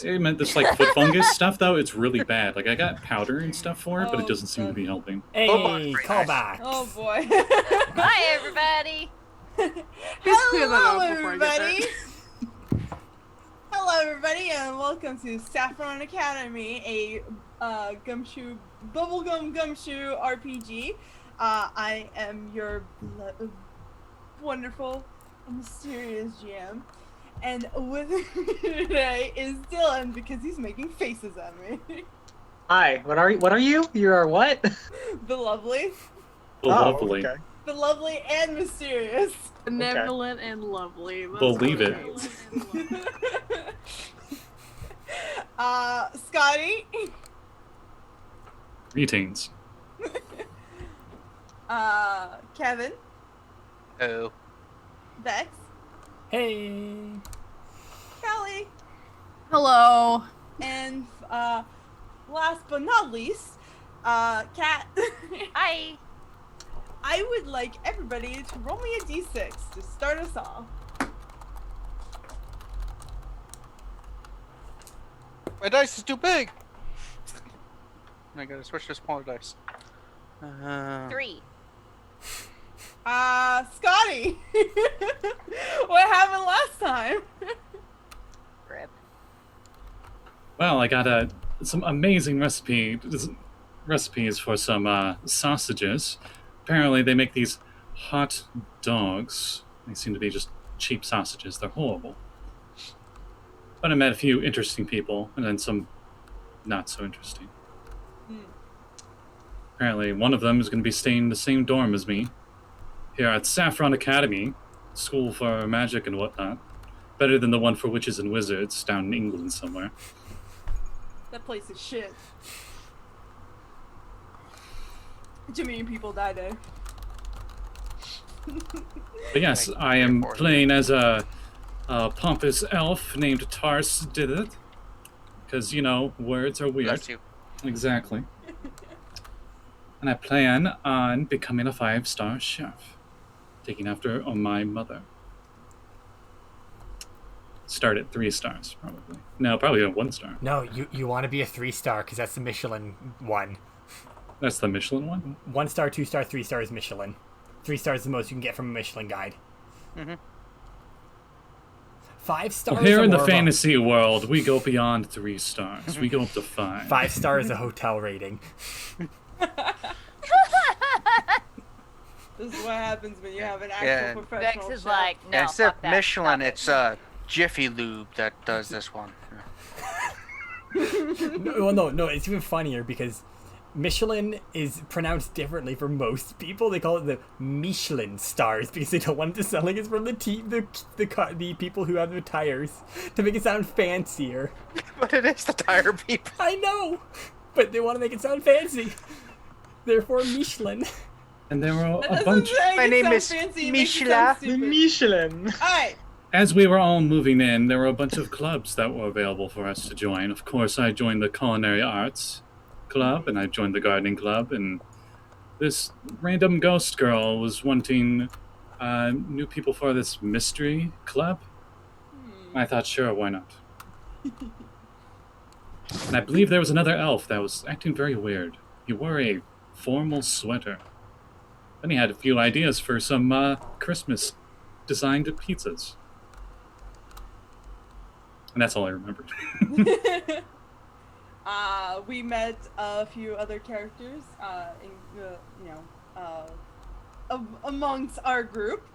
It meant this like foot fungus stuff though. It's really bad. Like I got powder and stuff for it, but it doesn't seem to be helping. Hey, callback. Oh boy. Hi, everybody. Hello, everybody. Hello, everybody, and welcome to Saffron Academy, a gumshoe, bubblegum gumshoe RPG. I am your wonderful, mysterious GM, and with me today is Dylan because he's making faces at me. Hi, what are you? You are what? The lovely. Lovely. Okay. The lovely and mysterious. Benevolent and lovely. That's Believe it. Scotty. Greetings. Kevin. Oh. Bex. Hey. Callie. Hello. And last but not least, Kat. Hi. I would like everybody to roll me a d6 to start us off. My dice is too big! I gotta switch to smaller dice. 3. Scotty! What happened last time? Rip. Well, I got some amazing recipes for some sausages. Apparently, they make these hot dogs. They seem to be just cheap sausages. They're horrible. But I met a few interesting people, and then some not so interesting. Apparently, one of them is going to be staying in the same dorm as me, here at Saffron Academy, school for magic and whatnot. Better than the one for witches and wizards down in England somewhere. That place is shit. Too many people died there. But yes, I am playing as a pompous elf named Tars did it. Because, you know, words are weird. Bless you. Exactly. And I plan on becoming a 5-star chef. Taking after my mother. Start at 3 stars, probably. No, probably a 1 star. No, you want to be a 3-star because that's the Michelin one. That's the Michelin one? 1 star, 2 star, 3 star is Michelin. 3 stars is the most you can get from a Michelin guide. Mm-hmm. 5 stars. Well, here are in the more of a- fantasy world, we go beyond 3 stars. We go up to 5. 5 star is a hotel rating. This is what happens when you have an actual Yeah. professional Vex is chef. like, no, Yeah, instead fuck of that. Michelin, Stop it's it. Jiffy Lube that does this one. No, it's even funnier because Michelin is pronounced differently for most people. They call it the Michelin stars because they don't want it to sound like it's from the people who have the tires to make it sound fancier. But it is the tire people. I know, but they want to make it sound fancy. Therefore, Michelin. And there were That a doesn't bunch... make My it name sound is fancy, it makes it sound stupid. Michelin. Alright. As we were all moving in, there were a bunch of clubs that were available for us to join. Of course, I joined the Culinary Arts Club, and I joined the Gardening Club, and this random ghost girl was wanting new people for this mystery club. I thought, sure, why not? And I believe there was another elf that was acting very weird. He wore a formal sweater. Then he had a few ideas for some Christmas-designed pizzas. And that's all I remembered. We met a few other characters, amongst our group.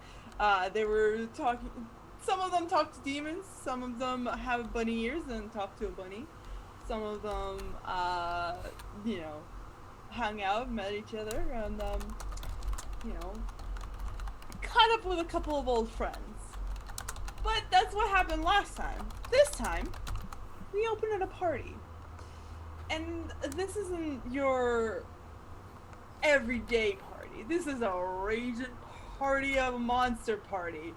They were talking. Some of them talk to demons. Some of them have bunny ears and talk to a bunny. Some of them, hung out, met each other, and caught up with a couple of old friends. But that's what happened last time. This time, we opened at a party. And this isn't your everyday party. This is a raging party of a monster party.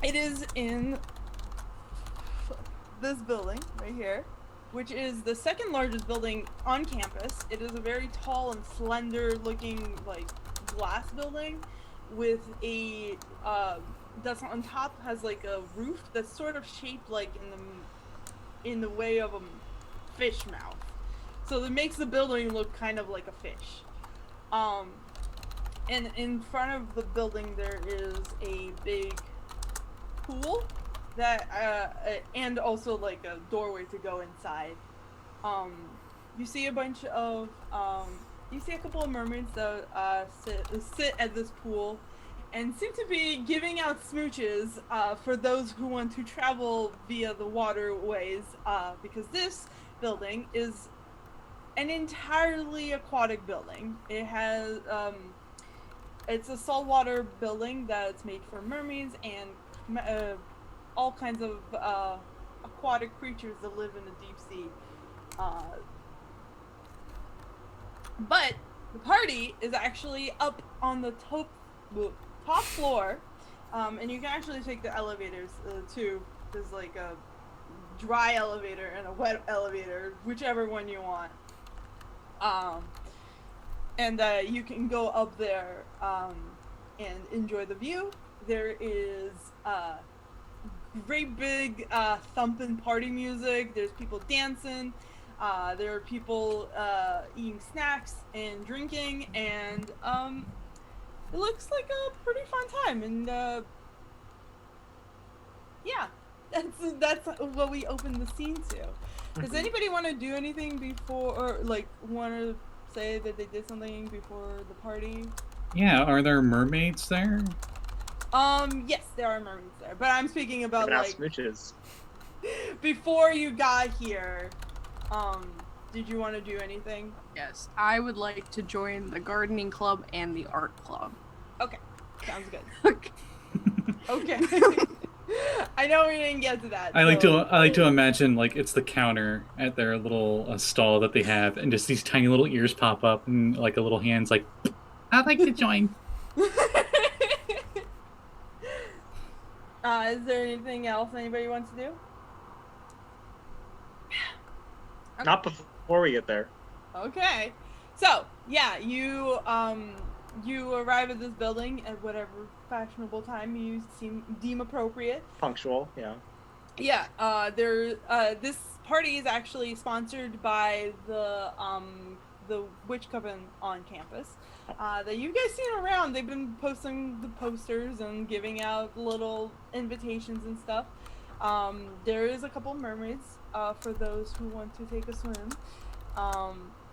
It is in this building right here, which is the second largest building on campus. It is a very tall and slender looking like glass building with a that's on top has like a roof that's sort of shaped like in the in the way of a fish mouth. So it makes the building look kind of like a fish. And in front of the building there is a big pool that and also like a doorway to go inside. You see a bunch of you see a couple of mermaids that sit at this pool and seem to be giving out smooches for those who want to travel via the waterways, because this building is an entirely aquatic building. It has it's a saltwater building that's made for mermaids and all kinds of aquatic creatures that live in the deep sea. But the party is actually up on the top floor, and you can actually take the elevators too. There's like a dry elevator and a wet elevator, whichever one you want. And you can go up there and enjoy the view. There is great big thumping party music. There's people dancing. There are people eating snacks and drinking, and it looks like a pretty fun time. And yeah, that's what we open the scene to. Does anybody want to do anything before, or like want to say that they did something before the party? Yeah, are there mermaids there? Yes, there are mermaids there, but I'm speaking about Giving out like smooches. before you got here. Did you want to do anything? Yes, I would like to join the gardening club and the art club. Okay, sounds good. Okay. I know we didn't get to that. I like to imagine like it's the counter at their little stall that they have, and just these tiny little ears pop up, and like a little hand's like, "I'd like to join." Is there anything else anybody wants to do? Not before we get there. Okay. So, yeah, you arrive at this building at whatever fashionable time you deem appropriate. Punctual, yeah. Yeah, this party is actually sponsored by the Witch Coven on campus. That you guys seen around. They've been posting the posters and giving out little invitations and stuff. There is a couple mermaids for those who want to take a swim.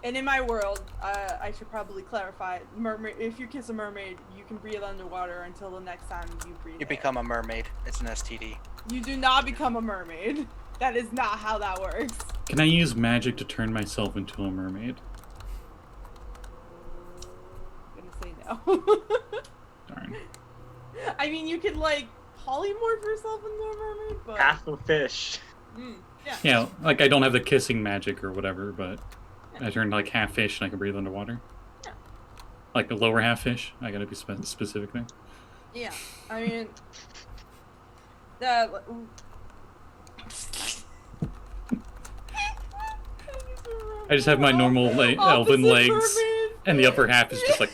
And in my world, I should probably clarify, if you kiss a mermaid, you can breathe underwater until the next time you breathe. You become a mermaid. It's an STD. You do not become a mermaid. That is not how that works. Can I use magic to turn myself into a mermaid? I'm gonna say no. Darn. I mean, you could like polymorph yourself into a mermaid, but Half a fish. yeah. Yeah, like I don't have the kissing magic or whatever, but I turned like half fish and I can breathe underwater. Yeah. Like the lower half fish. I gotta be specific there. Yeah. I mean, the. I just have my normal elven legs, and the upper half is just like.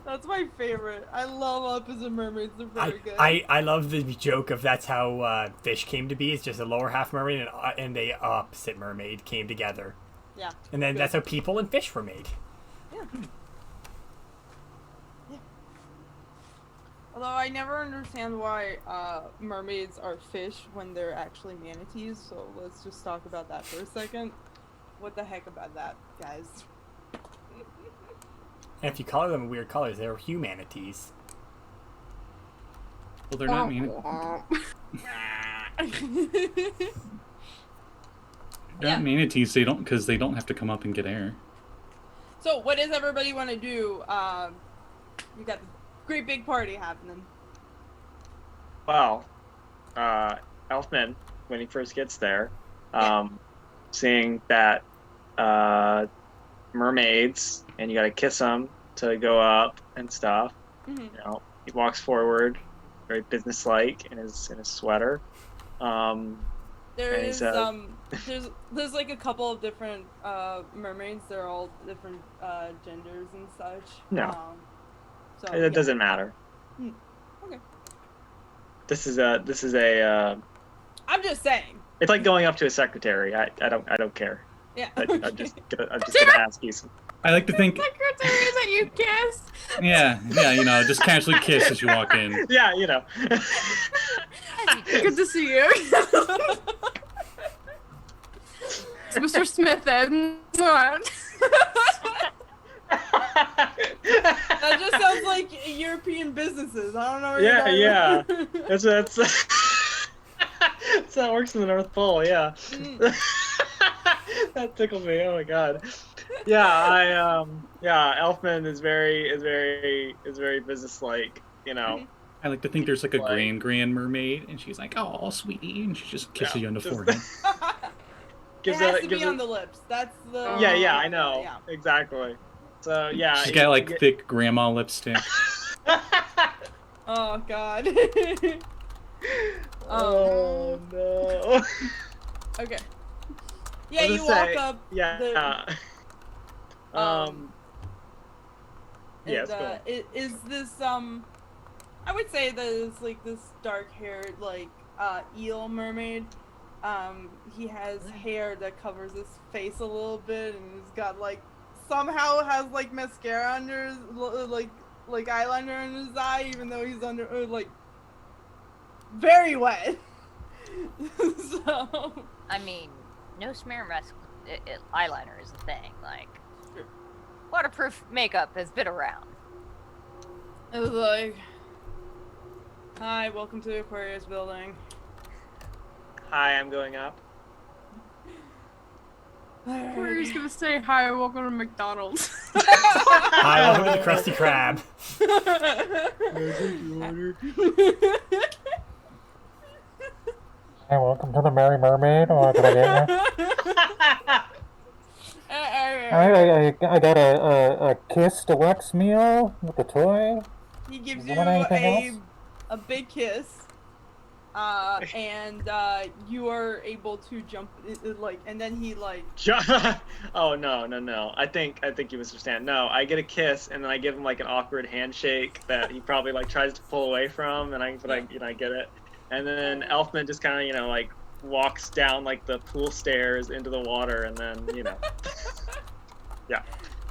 That's my favorite. I love opposite mermaids. They're very good. I love the joke of that's how fish came to be. It's just a lower half mermaid and the opposite mermaid came together. Yeah. And then good. that's how people and fish were made. Yeah. Yeah. Although I never understand why mermaids are fish when they're actually manatees, so let's just talk about that for a second. What the heck about that, guys? And if you color them weird colors, they're humanities. Well, they're not manatees. They're not manatees. They don't, because they don't have to come up and get air. So, what does everybody want to do? You got the great big party happening. Well, Elfman, when he first gets there, seeing that mermaids, and you gotta kiss them to go up and stuff. Mm-hmm. You know, he walks forward, very businesslike in his sweater. There's like a couple of different mermaids. They're all different genders and such. No. So It doesn't matter. Okay. This is a I'm just saying. It's like going up to a secretary. I don't care. Yeah. I'm just gonna ask you some. I like to think, Secretary that you kiss. yeah, just casually kiss as you walk in. Yeah, Good to see you. It's Mr. Smith then. What? That just sounds like European businesses. I don't know where you're going. Yeah. That's how it works in the North Pole. Yeah. That tickled me. Oh my god. Yeah, Elfman is very businesslike. I like to think there's like a grand mermaid, and she's like, "Oh, sweetie," and she just kisses you on the forehead. It has to be on the lips. That's the. Yeah, I know. Yeah. Exactly. So yeah. She's got like thick grandma lipstick. Oh god. Oh no. Okay. Yeah, I was you gonna walk say, up. Yeah. Yes. And, Go on. is this I would say that it's like this dark-haired like eel mermaid. He has hair that covers his face a little bit, and he's got like somehow has like mascara under his like eyeliner in his eye, even though he's under like very wet. So. I mean, no smear mask eyeliner is a thing. Like, waterproof makeup has been around. It was like, hi, welcome to the Aquarius building. Hi, I'm going up. We're just gonna say hi, welcome to McDonald's. Hi, welcome to the Krusty Krab. Hey, welcome to the Merry Mermaid. Oh, did I get you? I got a Kiss Deluxe meal with a toy. He gives You you want anything else? a big kiss, and you are able to jump like, and then he like. Oh no! I think you misunderstand. No, I get a kiss and then I give him like an awkward handshake that he probably like tries to pull away from, and I get it. And then Elfman just kind of like walks down like the pool stairs into the water, and then yeah.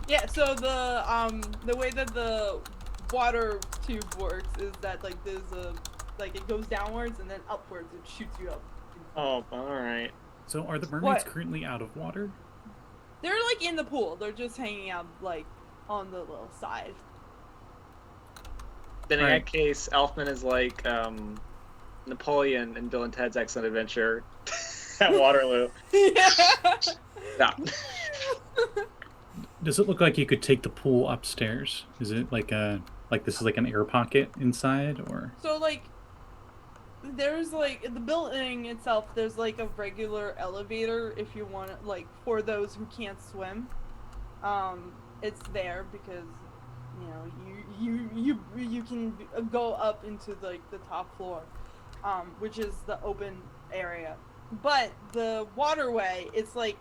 Yeah. So the way that the water tube works is that like there's like it goes downwards and then upwards. It shoots you up. Oh, all right. So are the mermaids What? currently out of water? They're like in the pool. They're just hanging out like on the little side. Then in Right. that case, Elfman is like Napoleon in Bill and Ted's Excellent Adventure at Waterloo. Yeah. Does it look like you could take the pool upstairs? Is it like this is like an air pocket inside, or? So like there's like the building itself, there's like a regular elevator if you want it, like for those who can't swim. It's there because you can go up into like the top floor, which is the open area. But the waterway, it's like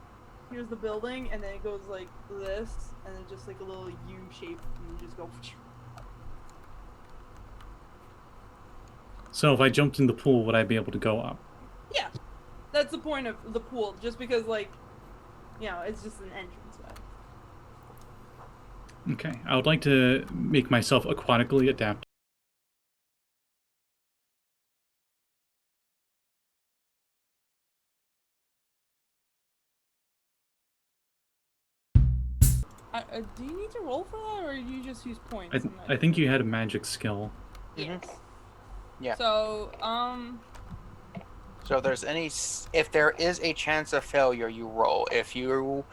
here's the building and then it goes like this and then just like a little U shape and you just go. So if I jumped in the pool, would I be able to go up? Yeah, that's the point of the pool. Just because, like, it's just an entranceway. Okay, I would like to make myself aquatically adapted. Do you need to roll for that, or do you just use points? I think you had a magic skill. Yes. Yeah. So, So if there is a chance of failure, you roll. If you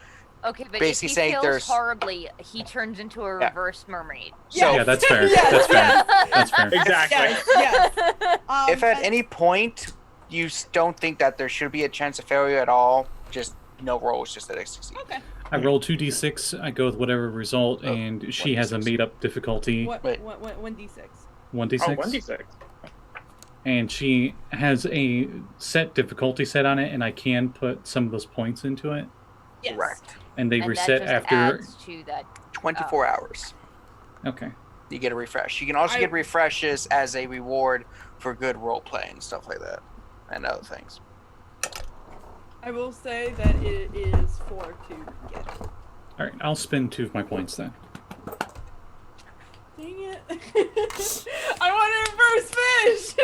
Okay, but basically if he saying fails there's horribly, he turns into a reverse mermaid. So Yeah, that's fair. Yes, That's fair. yes. That's fair. Exactly. yes. if at and- any point you don't think that there should be a chance of failure at all, just no rolls, just that it succeeds. Okay. I roll 2d6, I go with whatever result, Oh, and she has a 1d6. made-up difficulty, What? Wait. 1d6. 1d6. Oh, 1d6. And she has a set difficulty set on it, and I can put some of those points into it, Yes. Correct. and they And reset that just after... adds to that. 24 hours. Okay. You get a refresh. You can also get refreshes as a reward for good role play and stuff like that, and other things. I will say that it is 4 to get. All right, I'll spend 2 of my points then. Dang it! I wanted first fish.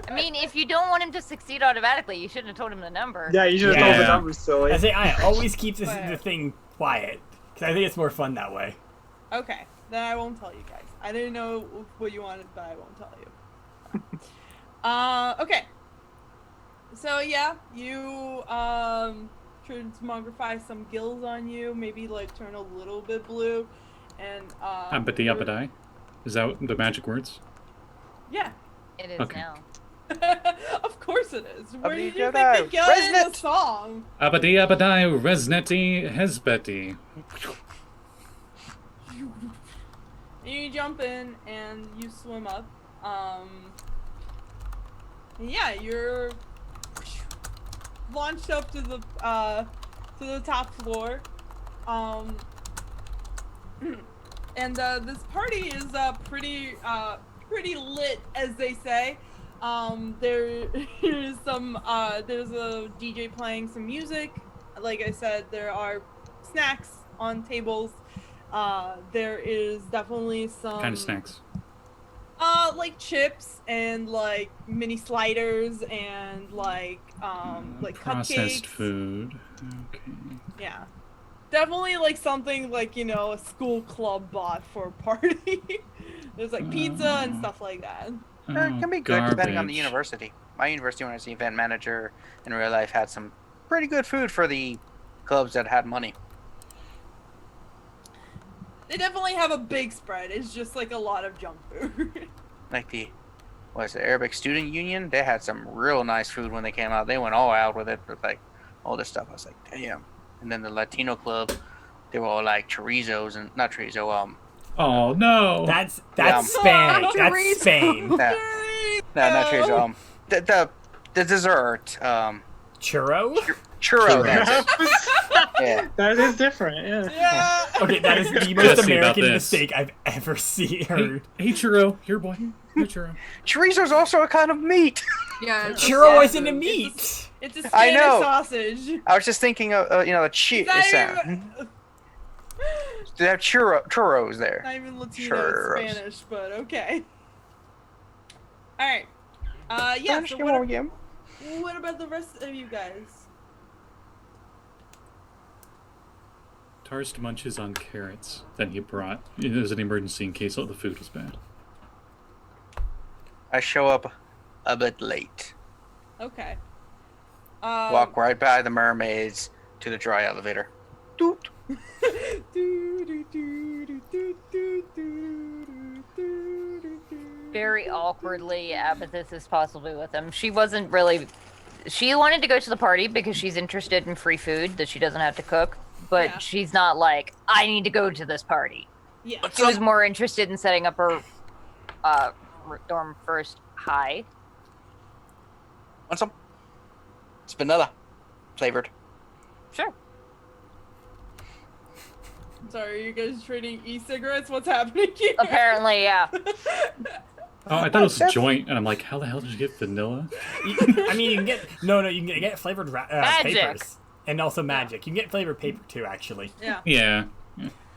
I mean, if you don't want him to succeed automatically, you shouldn't have told him the number. Yeah, you should have Yeah. told the number, silly. I say I always keep the thing quiet because I think it's more fun that way. Okay, then I won't tell you guys. I didn't know what you wanted, but I won't tell you. Okay. So yeah, you transmogrify some gills on you, maybe like turn a little bit blue, and Abadai. Is that the magic words? Yeah. It is Okay. now. Of course it is. Where did you think Abadai, they got in the Resnet. song? Abadai Resneti Hesbeti. You jump in and you swim up. Yeah, you're launched up to the top floor. And this party is pretty lit, as they say. There's a DJ playing some music. Like I said, there are snacks on tables. There is definitely some What kind of snacks? like chips and like mini sliders and like Processed cupcakes. food. Okay. Yeah. Definitely like something like, you know, a school club bought for a party. There's like pizza and stuff like that. It can be good depending on the Garbage. university. My university, when I was the event manager in real life, had some pretty good food for the clubs that had money. They definitely have a big spread. It's just like a lot of junk food. Like the Arabic Student Union, they had some real nice food when they came out. They went all out with it, with like all this stuff. I was like, damn. And then the Latino club, they were all like chorizos and not chorizo. Oh no! That's Yeah. Spain. Oh, That's Doritos. Spain. No, not chorizo. The dessert. Churro? Churro. That's it. Yeah. That is different, yeah. Yeah. Okay, that is the Let's most see about American this. mistake I've ever seen. Hey, hey churro, here boy, here churro. Chorizo's also a kind of meat. Yeah. Churro Yeah. isn't a meat. It's a I Spanish know. sausage. I was just thinking of, the cheese. It's not even, They have churros there. not even Latino, Churros. it's Spanish, but okay. Alright. Yeah, Spanish so que muy bien. what about the rest of you guys? Tarst munches on carrots that he brought as an emergency in case all the food was bad. I show up a bit late. Okay. Walk right by the mermaids to the dry elevator. Doot. Very awkwardly, Amethyst is possibly with him. She wasn't really. She wanted to go to the party because she's interested in free food that she doesn't have to cook, but Yeah. she's not like, I need to go to this party. Yeah. She was more interested in setting up her dorm first. Hi. Want some? It's vanilla flavored. Sure. Sorry, are you guys trading e-cigarettes? What's happening here? Apparently, yeah. Oh, I thought it was a joint, and I'm like, how the hell did you get vanilla? I mean, you can get you can get flavored Magic. papers and also magic. You can get flavored paper too, actually. Yeah. Yeah.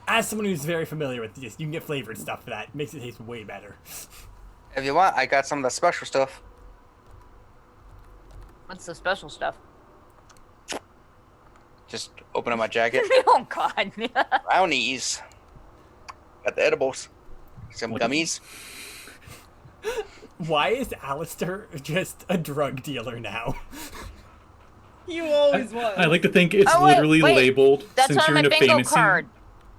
As someone who's very familiar with this, you can get flavored stuff for that. It makes it taste way better. If you want, I got some of the special stuff. What's the special stuff? Just open up my jacket. Oh, God. Brownies. Got the edibles. Some What? gummies. Why is Alistair just a drug dealer now? You always was. I like to think it's Oh, wait, literally wait. labeled That's since on you're my in a bingo fantasy. card.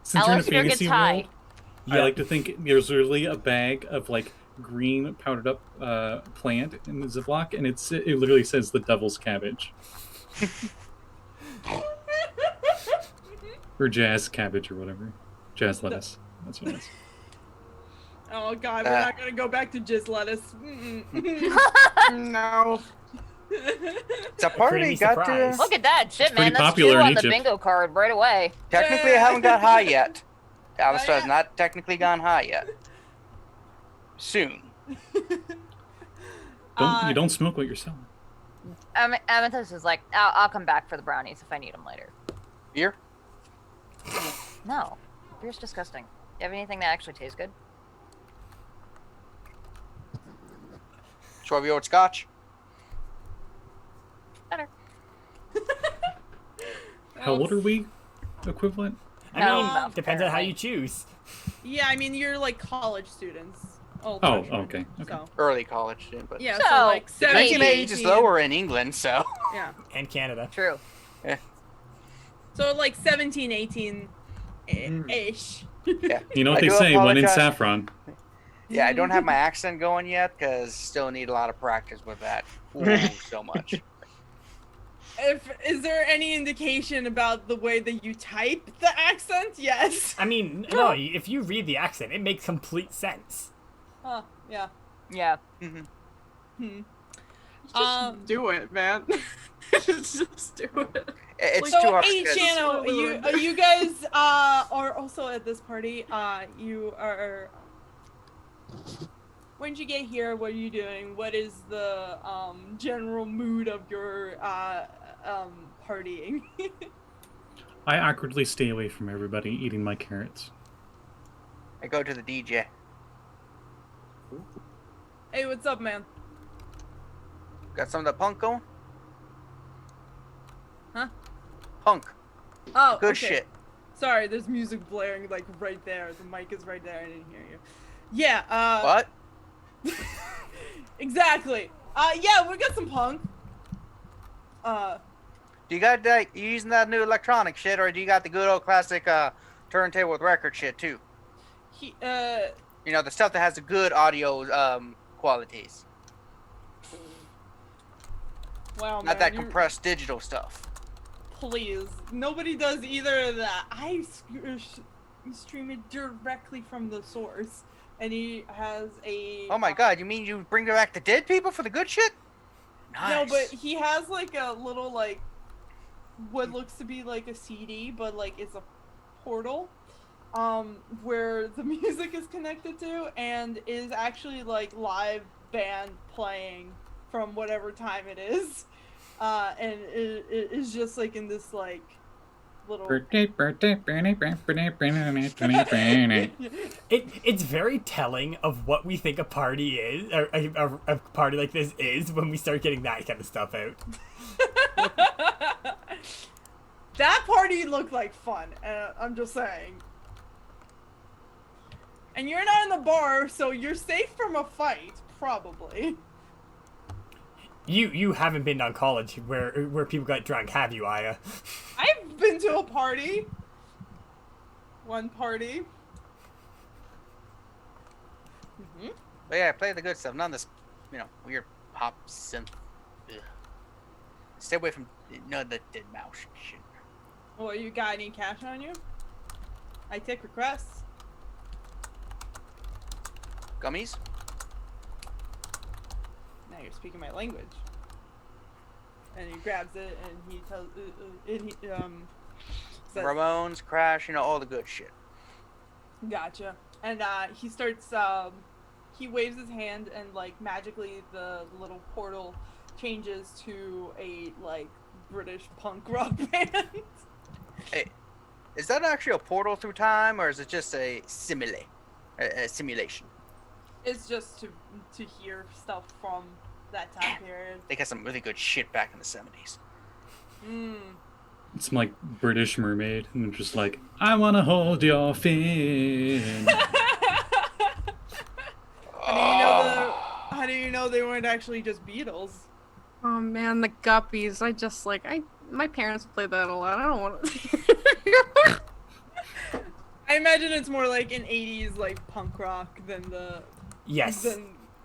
Since you're in a Alistair gets fantasy high. world, I like to think there's literally a bag of like green powdered up plant in the Ziploc, and it literally says the devil's cabbage. Or jazz cabbage or whatever. Jazz lettuce. That's what it is. Oh god, we're not gonna go back to jizz lettuce. No. It's a party. Creamy Got surprise. to. Look at that. Shit, It's pretty man. That's popular two in on the Egypt. bingo card right away. Technically, I haven't got high yet. Alistair has yet. not technically gone high yet. Soon. You don't smoke what you're selling. Amethyst is like, I'll come back for the brownies if I need them later. Beer? No, beer's disgusting. You have anything that actually tastes good? 12-year-old scotch? Better. How old are we? Equivalent? I No, mean, depends on how apparently. you choose. Yeah, I mean you're like college students. Oh, freshmen, okay. So Early college student, but yeah, So, so like the 17, drinking age is 18. lower in England, so Yeah. And Canada. True. So like 17, 18 ish. yeah. You know what I they do say, when in apologize. saffron. Yeah, I don't have my accent going yet because still need a lot of practice with that. Ooh, so much. Is there any indication about the way that you type the accent? Yes. I mean, no, if you read the accent, it makes complete sense. Huh. Yeah. Yeah. Just do it, man. Just do it. It's So too hard. hey, because- Chano, you guys are also at this party. You are. When did you get here? What are you doing? What is the general mood of your partying? I awkwardly stay away from everybody eating my carrots. I go to the DJ. Hey, what's up, man? Got some of the punk going? Huh? Punk. Oh, Good okay. shit. Sorry, there's music blaring like right there. The mic is right there. I didn't hear you. Yeah. What? Exactly. Yeah, we got some punk. Do you got that? You using that new electronic shit, or do you got the good old classic turntable with record shit too? You know, the stuff that has the good audio qualities, Wow, not man, that you're- compressed digital stuff. Please, nobody does either of that. I stream it directly from the source, and he has a. Oh my god, you mean you bring back the dead people for the good shit? Nice. No, but he has like a little like, what looks to be like a CD, but like it's a portal, where the music is connected to, and is actually like live band playing from whatever time it is, and it is just like in this like little. It's very telling of what we think a party is, or a party like this is, when we start getting that kind of stuff out. That party looked like fun, I'm just saying. And you're not in the bar, so you're safe from a fight, probably. You haven't been on college where people got drunk, have you, Aya? I've been to a party. One party. But yeah, play the good stuff, none of this, weird pop synth. Ugh. Stay away from none of the dead mouse shit. Well, you got any cash on you? I take requests. Gummies? Now you're speaking my language. And he grabs it and he tells, says, Ramones, Crash, all the good shit. Gotcha. And he starts, he waves his hand and like magically the little portal changes to a like British punk rock band. Hey, is that actually a portal through time, or is it just a simulation? It's just to hear stuff from that time period. They got some really good shit back in the 70s. It's like British Mermaid, and they're just like, I want to hold your fin. How do you know they weren't actually just Beatles? Oh man, the Guppies. My parents played that a lot. I don't want to. I imagine it's more like an 80s like punk rock than Yes.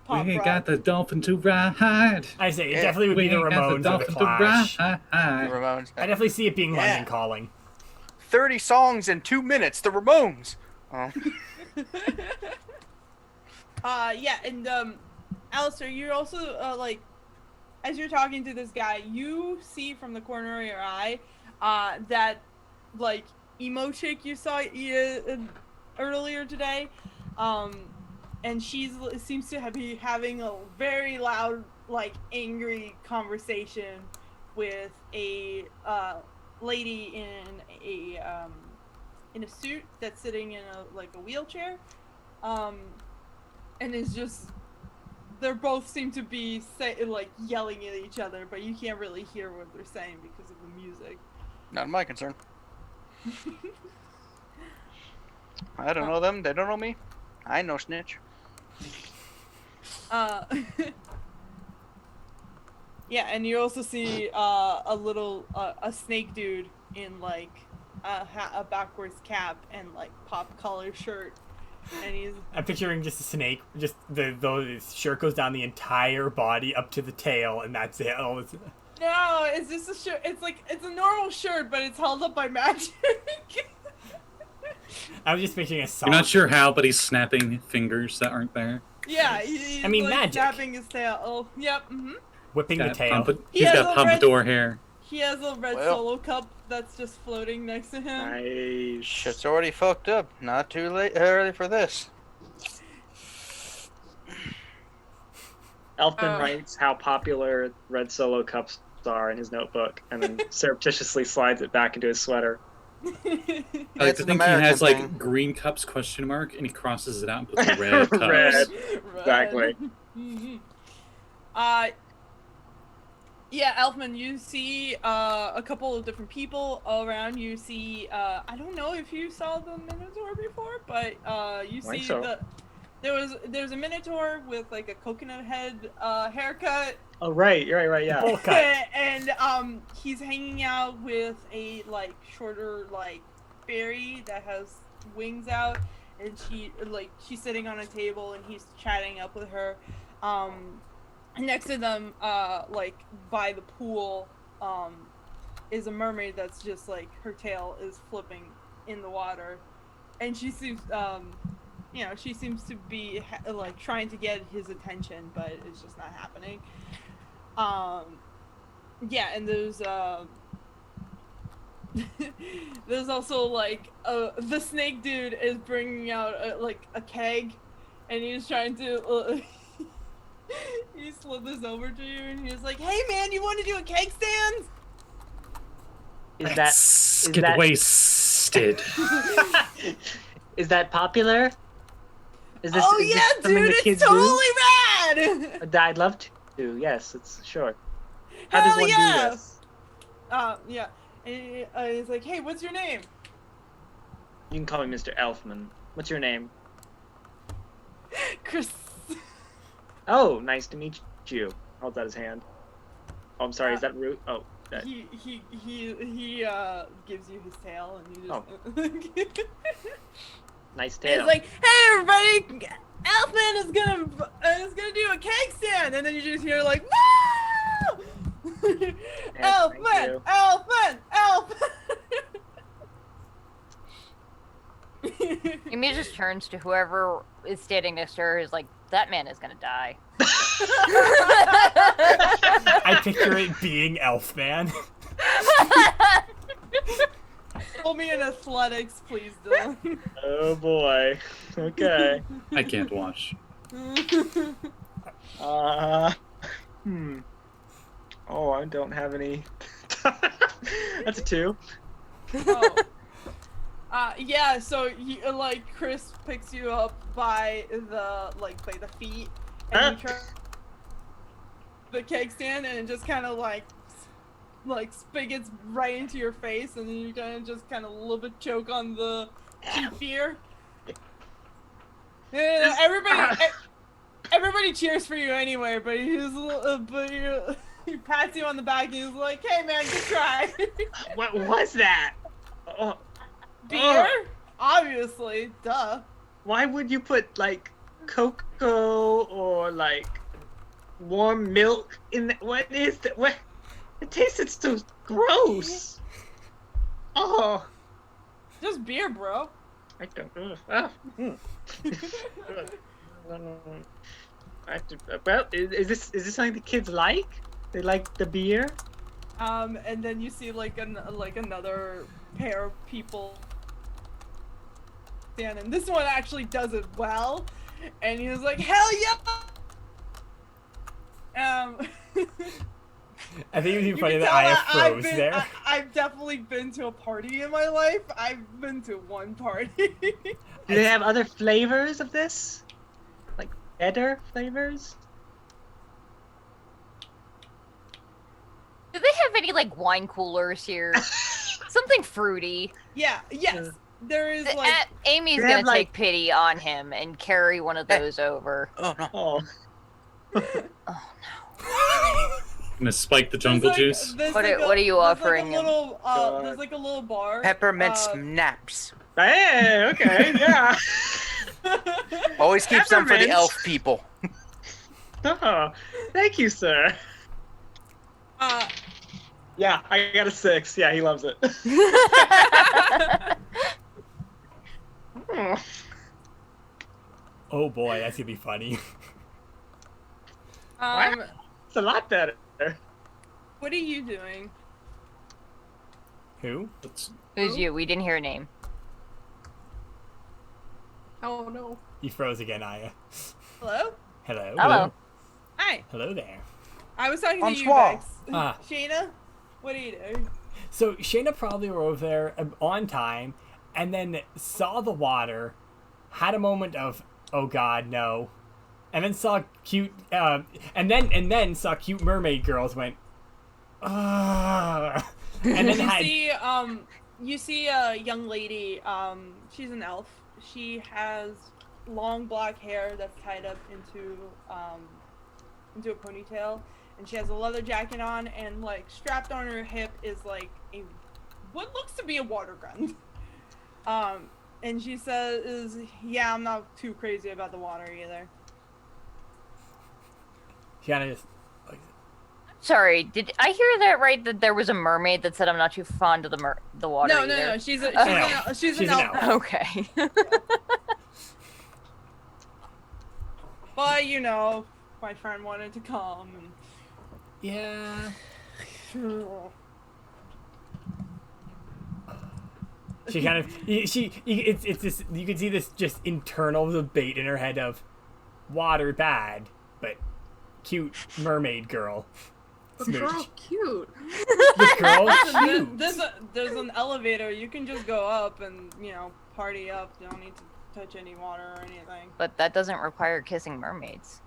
pop We rock. got the dolphin to ride. I say it definitely would be We the got Ramones or the dolphin to Clash. ride. The Ramones. I definitely see it being Yeah. London Calling. 30 songs in 2 minutes. The Ramones. Oh. Yeah, and Alistair, you're also like, as you're talking to this guy, you see from the corner of your eye, that like emo chick you saw earlier today, and seems to be having a very loud like angry conversation with a lady in a suit that's sitting in a wheelchair, and is just they're both seem to be yelling at each other, but you can't really hear what they're saying because of the music. Not my concern. I don't know them. They don't know me. I know snitch. Yeah, and you also see a snake dude in like a backwards cap and like pop collar shirt, and he's. I'm picturing just a snake. Just the shirt goes down the entire body up to the tail, and that's it. Oh, No, it's just a shirt. It's a normal shirt, but it's held up by magic. I was just picturing a sock. You're not sure how, but he's snapping fingers that aren't there. Yeah, he's magic. snapping his tail. Oh, yep. Mm-hmm. Whipping the tail. He's got pompadour hair. He has a red Solo cup that's just floating next to him. Nice. Shit's already fucked up. Not too late early for this. Elfman writes how popular red Solo cups are in his notebook, and then surreptitiously slides it back into his sweater. I like to think he has like green cups ? And he crosses it out and puts the red cups. Red. Exactly. Mm-hmm. Yeah, Elfman, you see a couple of different people all around. You see, I don't know if you saw the Minotaur before, but you see there's a Minotaur with like a coconut head haircut. Oh right, yeah. And he's hanging out with a like shorter like fairy that has wings out, and she's sitting on a table and he's chatting up with her. Next to them, like by the pool, is a mermaid that's just like her tail is flipping in the water, and she seems, she seems to be like trying to get his attention, but it's just not happening. Yeah, and there's also like the snake dude is bringing out a keg, and he's trying to. He slithers over to you and he's like, "Hey man, you want to do a keg stand?" Get wasted. Is that popular? Is this? Oh is yeah, this something dude, the kids it's totally rad. I'd love to. Yes, it's sure. How does one do this? Yeah. And he's like, "Hey, what's your name?" You can call me Mr. Elfman. What's your name? Chris. Oh, nice to meet you. Holds out his hand. Oh, I'm sorry. Is that rude? Oh, that. He gives you his tail and you just. Nice tail. It's like, "Hey everybody, Elfman is gonna do a cake stand," and then you just hear like, "Woo!" Elfman, Elfman. Amy just turns to whoever is standing next to her, is like, "That man is gonna die." I picture it being Elfman. Roll me in athletics, please, Dylan. Oh boy. Okay. I can't watch. Oh, I don't have any. That's a 2. Oh. Yeah, so Chris picks you up by the feet, and you try the keg stand, and it just kind of like spigots right into your face, and then you kind of just kind of a little bit choke on the cheap beer. And everybody cheers for you anyway, but he pats you on the back and he's like, "Hey man, good try." What was that? Oh. Beer? Obviously, duh. Why would you put like cocoa or like warm milk in that? What is that? What? It tasted so gross. Oh. Just beer, bro. I don't. Well, is this something the kids like? They like the beer. And then you see another pair of people. And this one actually does it well, and he was like, "Hell yeah!" I think it was even You funny can that tell Aya that froze there. I've definitely been to a party in my life. I've been to one party. Do they have other flavors of this? Like better flavors? Do they have any like wine coolers here? Something fruity. Yeah, yes. There is like Amy's They gonna have, like- take pity on him and carry one of those over. Oh no. Oh. Oh Gonna spike the jungle juice. What are you offering him? There's like a little bar. Peppermint snaps. Hey, okay, yeah. Always keep some for the Peppermint. elf people. Oh, thank you, sir. Yeah, I got a 6. Yeah, he loves it. Oh. Oh boy, that's gonna be funny. It's a lot better. What are you doing? Who? Who's you? We didn't hear a name. Oh no. You froze again, Aya. Hello? Hello. Hello. Hi. Hello there. I was talking to you, Bonsoir. Bex. Ah. Shayna, what are you doing? So Shayna probably were over there on time, and then saw the water, had a moment of oh god no, and then saw cute and then saw cute mermaid girls went and then had You see a young lady, she's an elf. She has long black hair that's tied up into a ponytail, and she has a leather jacket on, and like strapped on her hip is like what looks to be a water gun. And she says, yeah, I'm not too crazy about the water either. she kind of just Sorry, did I hear that right? That there was a mermaid that said I'm not too fond of the water. No, either? she's elf. she's She's an an elf. elf. Okay. But you know, my friend wanted to come, and yeah. She kind of it's this, you can see this just internal debate in her head of water bad, but cute mermaid girl. The girl cute. The girl cute. there's an elevator. You can just go up and party up. You don't need to touch any water or anything. But that doesn't require kissing mermaids.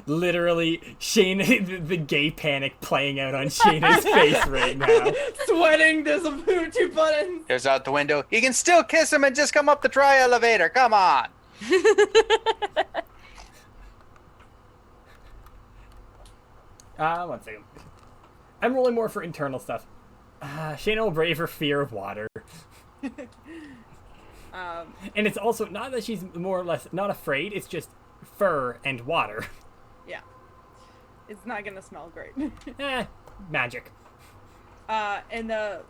Literally, Shayna, the gay panic playing out on Shayna's face right now. Sweating. There's a two buttons. There's out the window. You can still kiss him and just come up the tri-elevator. Come on. One second. I'm rolling more for internal stuff. Shayna will brave her fear of water. And it's also not that she's more or less not afraid, it's just fur and water. Yeah. It's not gonna smell great. Magic. And the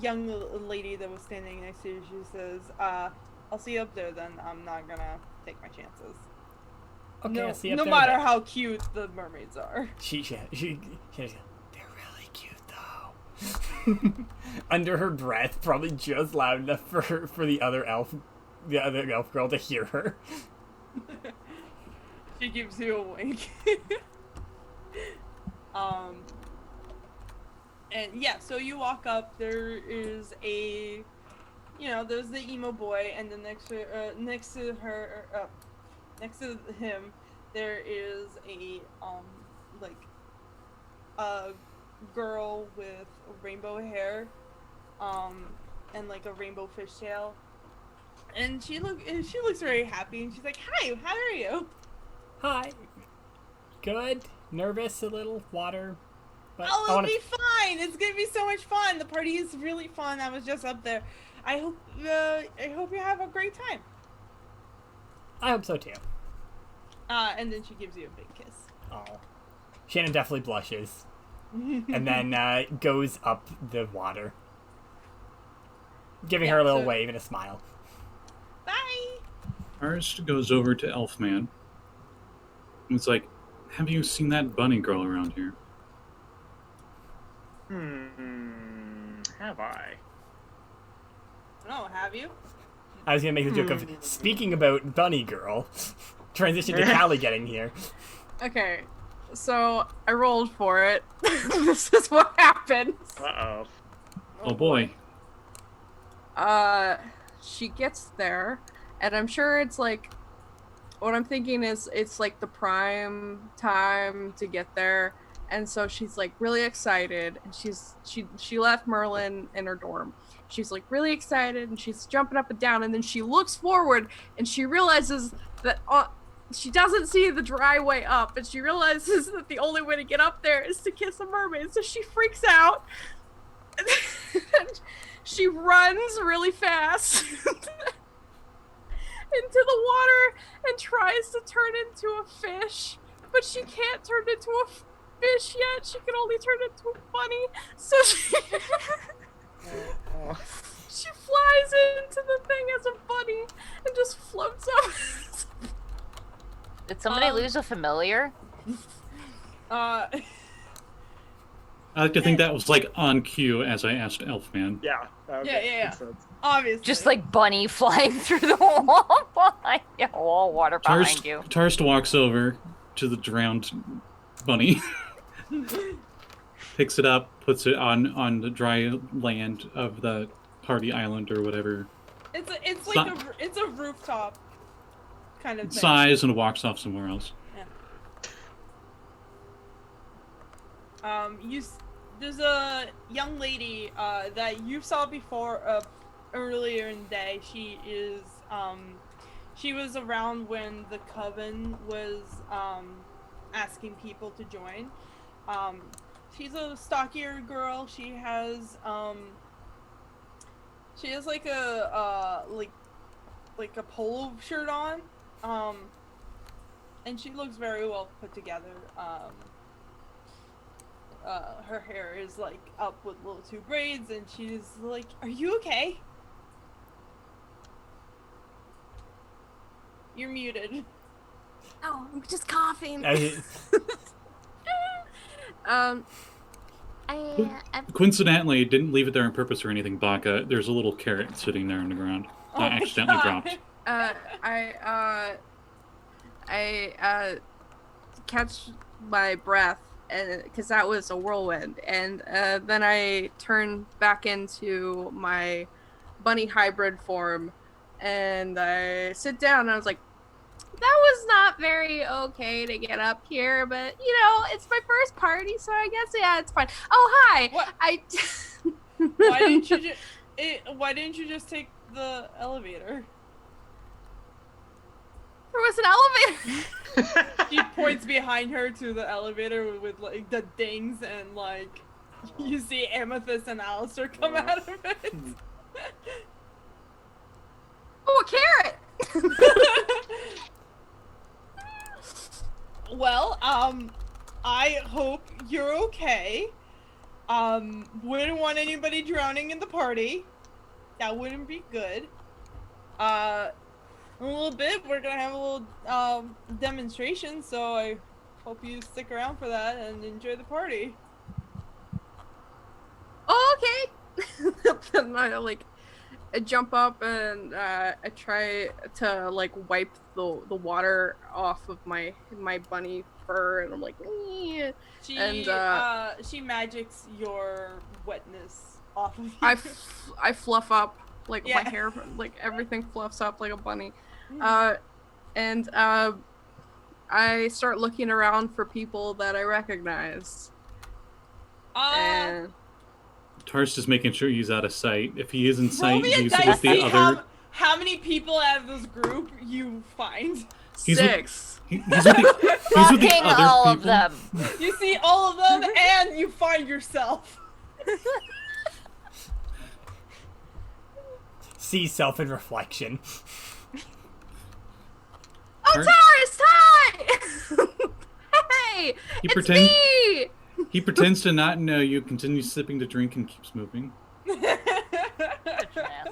young lady that was standing next to you, she says, I'll see you up there then. I'm not gonna take my chances. Okay, I'll see you up no there matter then. how cute the mermaids are. She they're really cute though. Under her breath, probably just loud enough for the other elf girl to hear her. She gives you a wink. And yeah, so you walk up. There is there's the emo boy, and then next to him, there is a girl with rainbow hair, and like a rainbow fishtail, and she looks very happy, and she's like, "Hi, how are you?" Hi. Good. Nervous a little. Water. But Oh, it'll be fine. It's gonna be so much fun. The party is really fun. I was just up there. I hope you have a great time. I hope so too. And then she gives you a big kiss. Oh. Shannon definitely blushes. And then goes up the water. Giving her a little wave and a smile. Bye. Arst goes over to Elfman. And it's like, have you seen that bunny girl around here? Have I? No, have you? I was gonna make the joke of speaking about bunny girl. transition to Callie getting here. Okay, so I rolled for it. This is what happens. Uh-oh. Oh boy. She gets there, and I'm sure it's like, what I'm thinking is it's like the prime time to get there, and so she's like really excited, and she left Merlin in her dorm. She's like really excited, and she's jumping up and down, and then she looks forward, and she realizes that she doesn't see the dry way up, and she realizes that the only way to get up there is to kiss a mermaid, so she freaks out. And she runs really fast into the water and tries to turn into a fish, but she can't turn into a fish yet. She can only turn into a bunny. So she flies into the thing as a bunny and just floats up. Did somebody lose a familiar? I like to think that was like on cue as I asked Elfman. Yeah. Yeah. Obviously. Just like bunny flying through the wall behind you. Wall water behind you. Tarst walks over to the drowned bunny, picks it up, puts it on the dry land of the party island or whatever. It's like it's a rooftop kind of thing. Sighs and walks off somewhere else. There's a young lady that you saw before earlier in the day. She was around when the coven was asking people to join. She's a stockier girl. She has like a like a polo shirt on, and she looks very well put together. Her hair is like up with little two braids, and she's like, "Are you okay?" You're muted. Oh, I'm just coughing. Coincidentally, didn't leave it there on purpose or anything, Baka. There's a little carrot sitting there on the ground. I accidentally dropped. I catch my breath, and because that was a whirlwind, and then I turn back into my bunny hybrid form, and I sit down, and I was like, that was not very okay to get up here, but you know, it's my first party, so I guess it's fine. Oh, hi. What? Why didn't you just take the elevator? There was an elevator. She points behind her to the elevator with like the dings, and like you see Amethyst and Alistair come out of it. Oh, a carrot. Well, I hope you're okay. Wouldn't want anybody drowning in the party. That wouldn't be good. In a little bit, we're gonna have a little demonstration, so I hope you stick around for that and enjoy the party. Oh, okay. Then I jump up and I try to like wipe the water off of my bunny fur, and I'm like, eh. She magics your wetness off of you. I fluff up like Yeah. my hair, like everything fluffs up like a bunny, and I start looking around for people that I recognize. And Tarst is making sure he's out of sight. If he is in roll sight, me a he's dice with the see other. how many people out of this group you find. He's with- 6. He's with the Fucking other all of people. them. You see all of them, and you find yourself. See self in reflection. Oh, Taurus, hi! Hey, it's me! He pretends to not know you, continues sipping the drink, and keeps moving.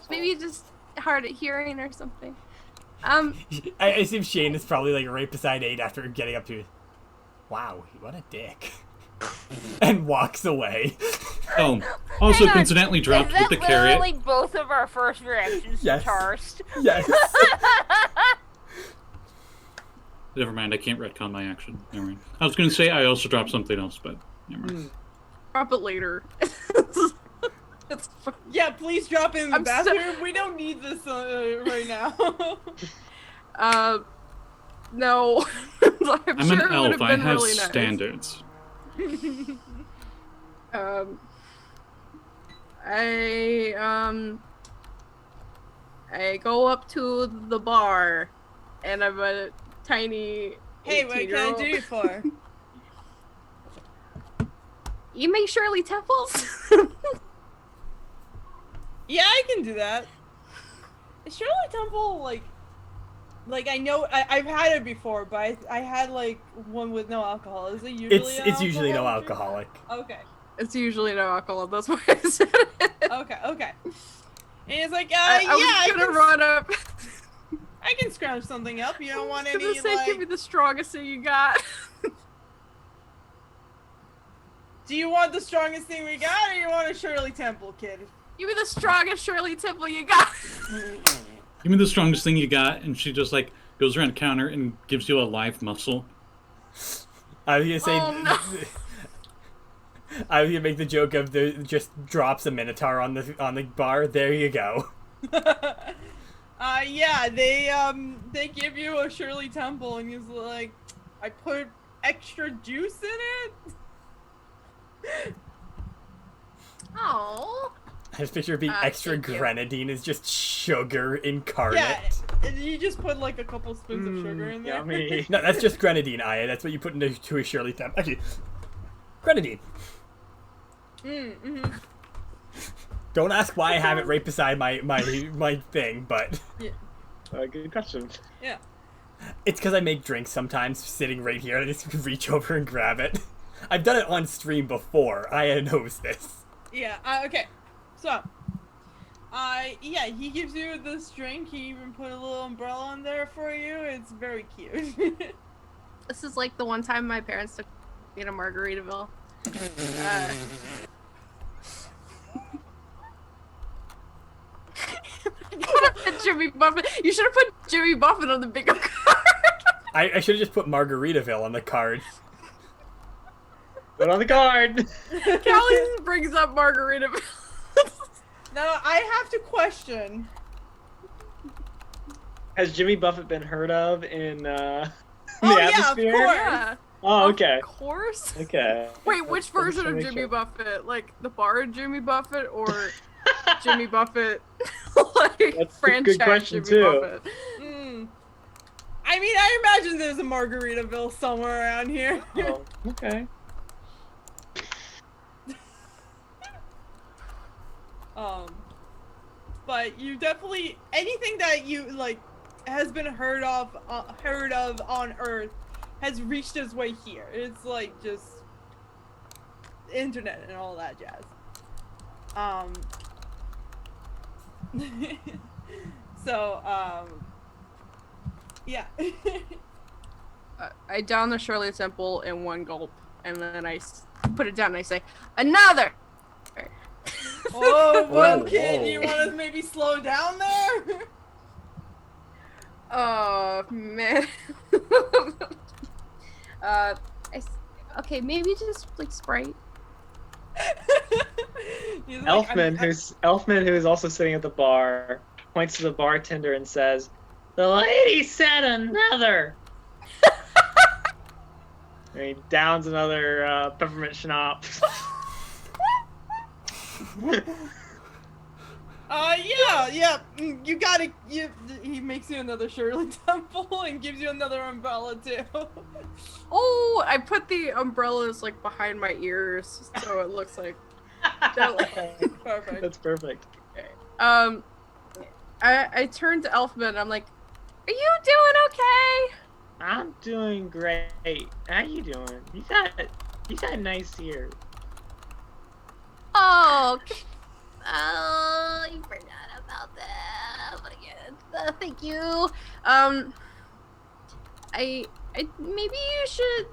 Maybe just hard at hearing or something. I assume Shane is probably like right beside 8 after getting up to. Wow, what a dick. And walks away. Oh, also Hang on. coincidentally dropped Is with that the carrot. literally both of our first reactions Yes. to Tarst? Yes. Never mind, I can't retcon my action. Never mind. I was going to say I also dropped something else, but never mind. Drop it later. It's fine. Yeah, please drop it in the I'm so- bathroom. We don't need this right now. No. I'm I'm sure an it would elf. have I been have really nice. standards. I go up to the bar, and I'm a tiny. Hey, what can I do you for? You make Shirley Temples? Yeah, I can do that. Is Shirley Temple like I know I've had it before, but I had like one with no alcohol. Is it usually? It's usually no alcoholic. Okay. It's usually no alcohol. That's why I said it. Okay. And it's like, I was gonna run up. I can scrounge something up. You don't want I was any gonna say, like? give me the strongest thing you got. Do you want the strongest thing we got, or you want a Shirley Temple, kid? Give me the strongest Shirley Temple you got. Give me the strongest thing you got, and she just like goes around the counter and gives you a live muscle. I was gonna say. Oh, no. I was gonna make the joke of just drops a minotaur on the bar. There you go. Yeah, they give you a Shirley Temple, and he's like, I put extra juice in it. Oh. I just picture it being extra thank you. grenadine is just sugar incarnate. Yeah, and you just put like a couple spoons of sugar in there. Yummy. No, that's just grenadine, Aya. That's what you put into a Shirley Temple. Actually, grenadine. Mm-hmm. Don't ask why I have it right beside my thing, but Good question. Yeah. it's because I make drinks sometimes sitting right here, and I just reach over and grab it. I've done it on stream before. Aya knows this. Yeah. Okay. So, yeah, he gives you this drink. He even put a little umbrella on there for you. It's very cute. This is like the one time my parents took me to Margaritaville. Jimmy Buffett. You should have put Jimmy Buffett on the bigger card. I should have just put Margaritaville on the card. Put on the card. Callie brings up Margaritaville. Now, I have to question. Has Jimmy Buffett been heard of in the Oh, yeah, of atmosphere? course. Yeah. Oh, okay. Of course. Okay. Wait, which version of Make Jimmy sure. Buffett? Like the bar Jimmy Buffett or Jimmy Buffett? Like That's a franchise good question, Jimmy too. Buffett. I mean, I imagine there's a Margaritaville somewhere around here. Oh, okay. But you definitely anything that you like has been heard of on Earth has reached its way here. It's like just internet and all that jazz. So yeah. I down the Shirley Temple in one gulp, and then I put it down and I say, another! Oh, well, Whoa, kid, whoa. you want to maybe slow down there? Oh, man. Okay, maybe just, like, Sprite. He's like, Elfman, who's also sitting at the bar, points to the bartender and says, "The lady said another." And he downs another peppermint schnapps. Yeah. You gotta. He makes you another Shirley Temple and gives you another umbrella too. Oh, I put the umbrellas, like, behind my ears, so it looks like... Perfect. That's perfect. I turned to Elfman and I'm like, are you doing okay? I'm doing great. How you doing? You got nice ears. Oh, you forgot about that. But again, thank you. I maybe you should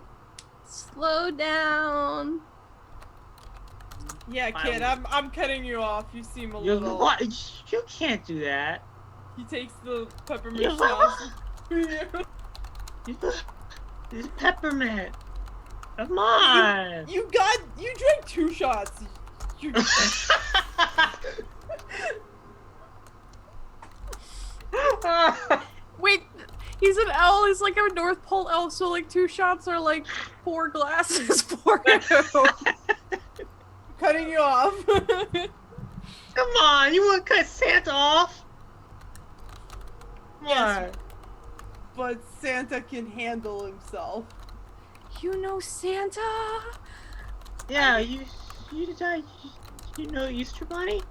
slow down. Yeah, kid, I'm cutting you off. You seem a You little. what? You can't do that. He takes the peppermint Yeah. schnapps. You It's peppermint. Come on. You drank 2 shots. You... Wait, he's an elf. He's like a North Pole elf, so like 2 shots are like 4 glasses for him. Cutting you off. Come on, you want to cut Santa off? Come Yes. on. But Santa can handle himself. You know Santa? Yeah, you know Easter Bunny?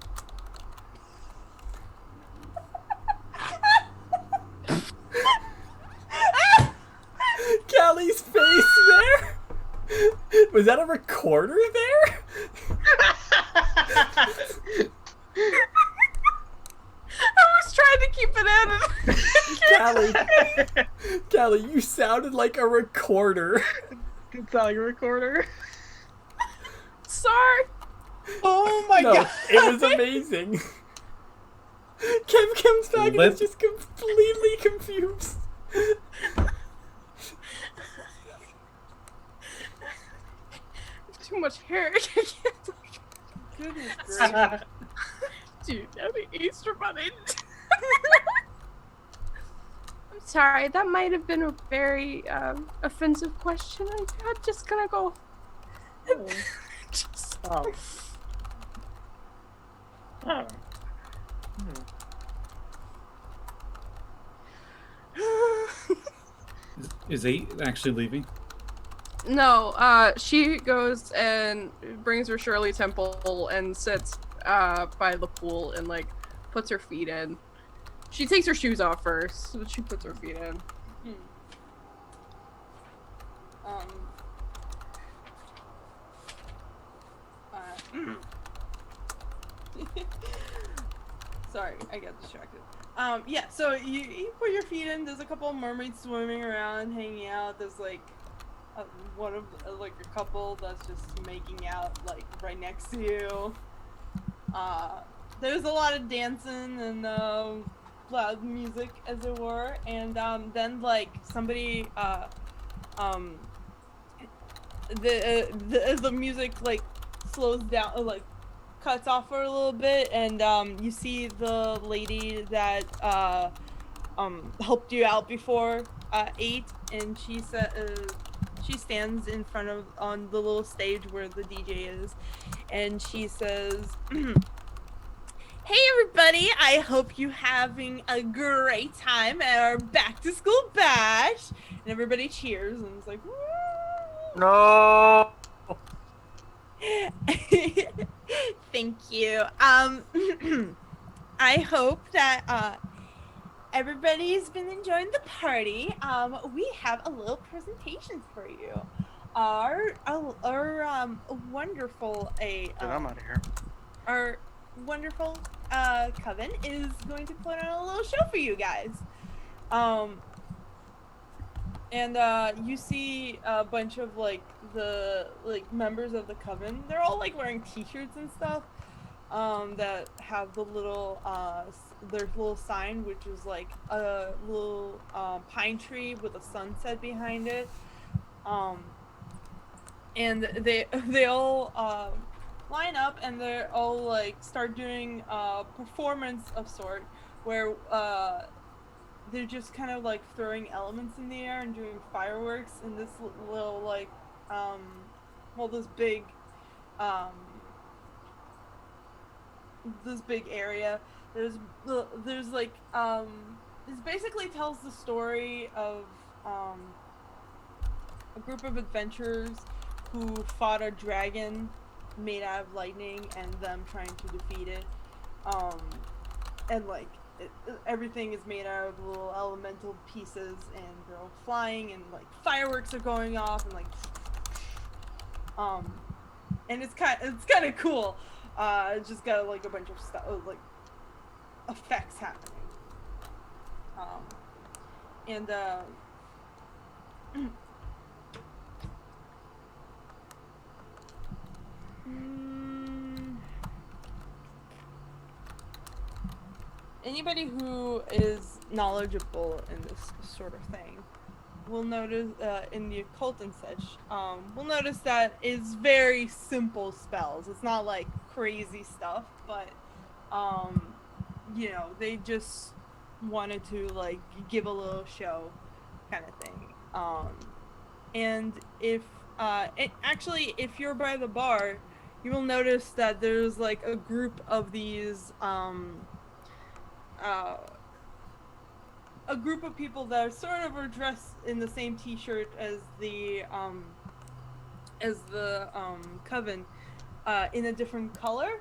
Callie's face there? Was that a recorder there? I was trying to keep it in. Callie, you sounded like a recorder. It's not like a recorder. Sorry. Oh my god. It was amazing. Kev comes back and is just completely confused. Too much hair. Goodness gracious. Dude, the Easter Bunny. I'm sorry, that might have been a very offensive question. I'm just gonna go. Just... Oh. Oh. Is 8 actually leaving? No, she goes and brings her Shirley Temple and sits by the pool and like puts her feet in. She takes her shoes off first, but she puts her feet in. Sorry, I got distracted. Yeah, so you put your feet in. There's a couple of mermaids swimming around, hanging out. There's like a couple that's just making out like right next to you. There's a lot of dancing and loud music, as it were. And then like somebody the music like slows down, like cuts off for a little bit, and you see the lady that helped you out before 8, and she she stands in front of on the little stage where the DJ is, and she says, "Hey everybody, I hope you having a great time at our back to school bash." And everybody cheers, and it's like, woo! No. Thank you. I hope that everybody's been enjoying the party. We have a little presentation for you. Our wonderful I'm out of here. our wonderful coven is going to put on a little show for you guys. And you see a bunch of like the members of the coven. They're all like wearing t-shirts and stuff that have the little their little sign, which is like a little pine tree with a sunset behind it. And they all line up, and they all like start doing a performance of sort where they're just kind of like throwing elements in the air and doing fireworks in this little like this big area. There's like this basically tells the story of a group of adventurers who fought a dragon made out of lightning and them trying to defeat it, and like everything is made out of little elemental pieces, and they're all flying, and like fireworks are going off, and like and it's kind of cool. It's just got like a bunch of stuff, like effects happening, and anybody who is knowledgeable in this sort of thing will notice in the occult and such, we'll notice that it's very simple spells. It's not like crazy stuff, but you know, they just wanted to like give a little show, kind of thing. And if if you're by the bar, you will notice that there's like a group of these a group of people that are dressed in the same T-shirt as the coven, in a different color,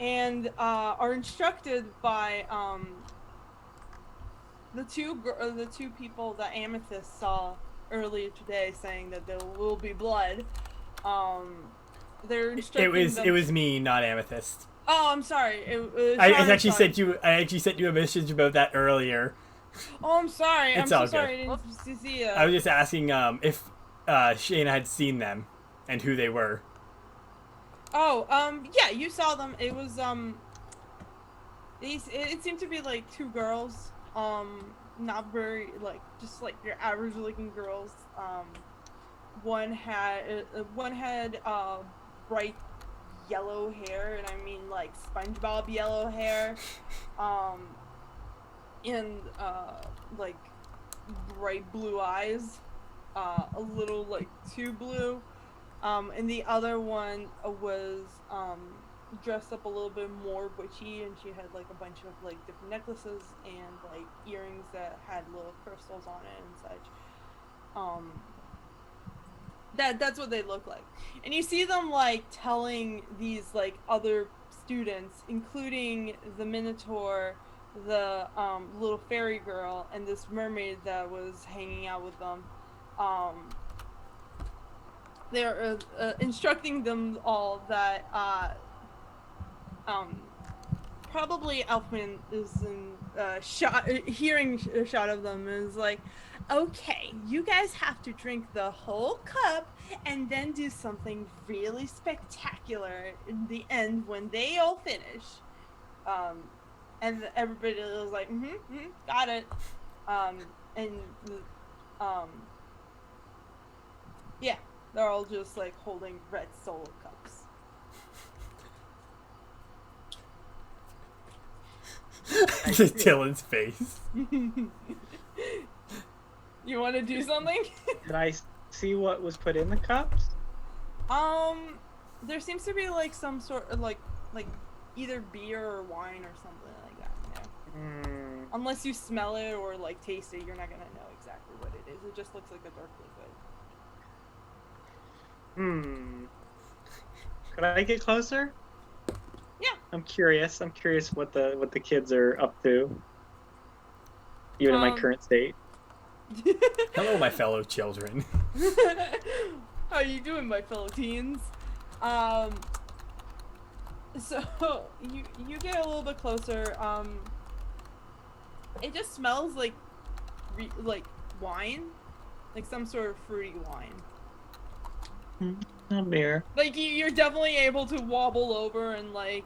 and are instructed by the two people that Amethyst saw earlier today, saying that there will be blood. They're instructing It was me, not Amethyst. Oh, I'm sorry. I actually sent you a message about that earlier. Oh, I'm sorry. It's I'm all so good. sorry. I didn't see it. I was just asking if Shayna had seen them and who they were. Oh, yeah, you saw them. It was it seemed to be like two girls. Not very like just like your average looking girls. One had bright yellow hair, and I mean like SpongeBob yellow hair. And like bright blue eyes, a little like too blue, and the other one was dressed up a little bit more witchy, and she had like a bunch of like different necklaces and like earrings that had little crystals on it and such. That's what they look like, and you see them like telling these like other students, including the Minotaur, the little fairy girl, and this mermaid that was hanging out with them. They're instructing them all that probably Elfman is in hearing a shot of them is like, okay, you guys have to drink the whole cup and then do something really spectacular in the end when they all finish. And everybody was like, got it. Yeah, they're all just like holding red solo cups. Just Dylan's face. You want to do something? Did I see what was put in the cups? There seems to be like some sort of like either beer or wine or something like that. Yeah. Unless you smell it or like taste it, you're not gonna know exactly what it is. It just looks like a dark liquid. Could I get closer? Yeah. I'm curious what the kids are up to. Even in my current state. Hello, my fellow children. How are you doing, my fellow teens? So you get a little bit closer. It just smells like wine, like some sort of fruity wine. Not beer. Like you're definitely able to wobble over and like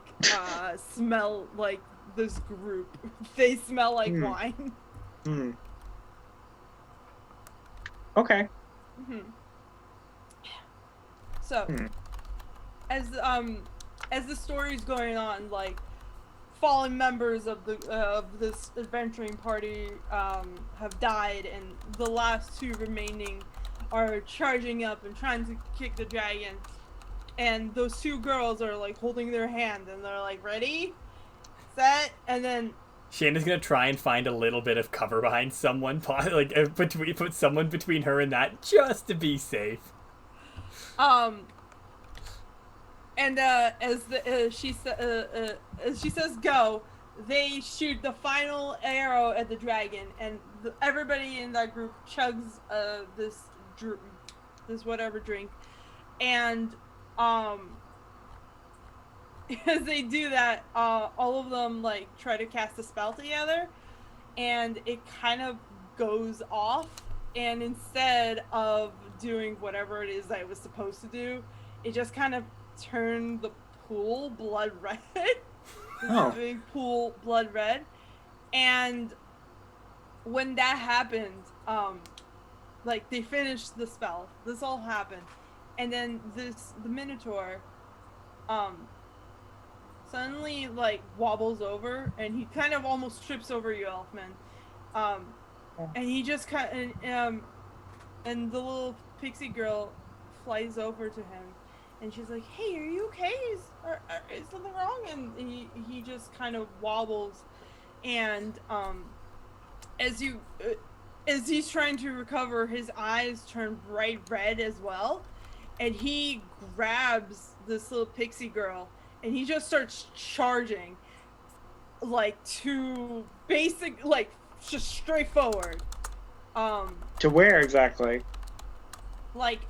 smell like this group. They smell like wine. Okay. So, as the story's going on, like fallen members of this adventuring party have died, and the last two remaining are charging up and trying to kick the dragon. And those two girls are like holding their hand, and they're like, "Ready, set," and then Shayna's gonna try and find a little bit of cover behind someone, like put someone between her and that, just to be safe. And as she says go, they shoot the final arrow at the dragon, and everybody in that group chugs this whatever drink, and as they do that, all of them like try to cast a spell together, and it kind of goes off, and instead of doing whatever it is that it was supposed to do, it just kind of turned the pool blood red. This big pool blood red. And when that happened, like they finish the spell. This all happened, and then the Minotaur, suddenly like wobbles over, and he kind of almost trips over you, Elfman. And he just and the little pixie girl flies over to him, and she's like, "Hey, are you okay? Is something wrong?" And he just kind of wobbles, and as he's trying to recover, his eyes turn bright red as well, and he grabs this little pixie girl, and he just starts charging, like to basic, like just straight forward. To where exactly? Like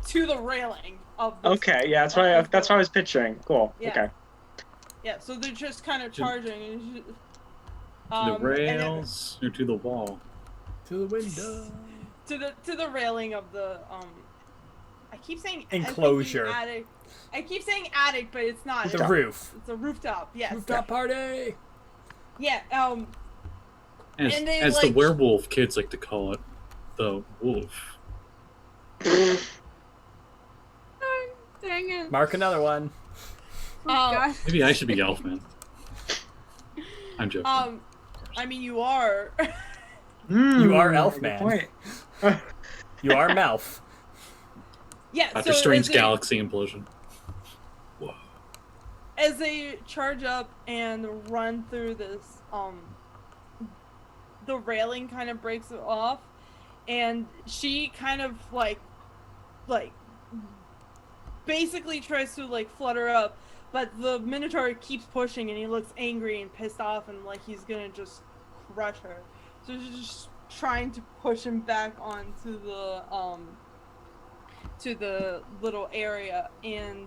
to the railing of the Okay, yeah, that's what I was picturing. Cool. Yeah. Okay. Yeah, so they're just kind of charging. To the rails or to the wall? To the window. To the railing of the I keep saying enclosure. Attic. I keep saying attic, but it's not. The roof. It's a rooftop. Yes. Rooftop party. Yeah. As the werewolf kids like to call it, the wolf. Dang it. Mark another one. God. Maybe I should be Elfman. I'm joking. I mean, you are. You are Elfman. You are Melf. Yeah. After Strange Galaxy implosion. Whoa. As they charge up and run through this, the railing kind of breaks it off, and she kind of like basically tries to like flutter up, but the Minotaur keeps pushing, and he looks angry and pissed off, and like he's gonna just crush her. So she's just trying to push him back onto the to the little area, and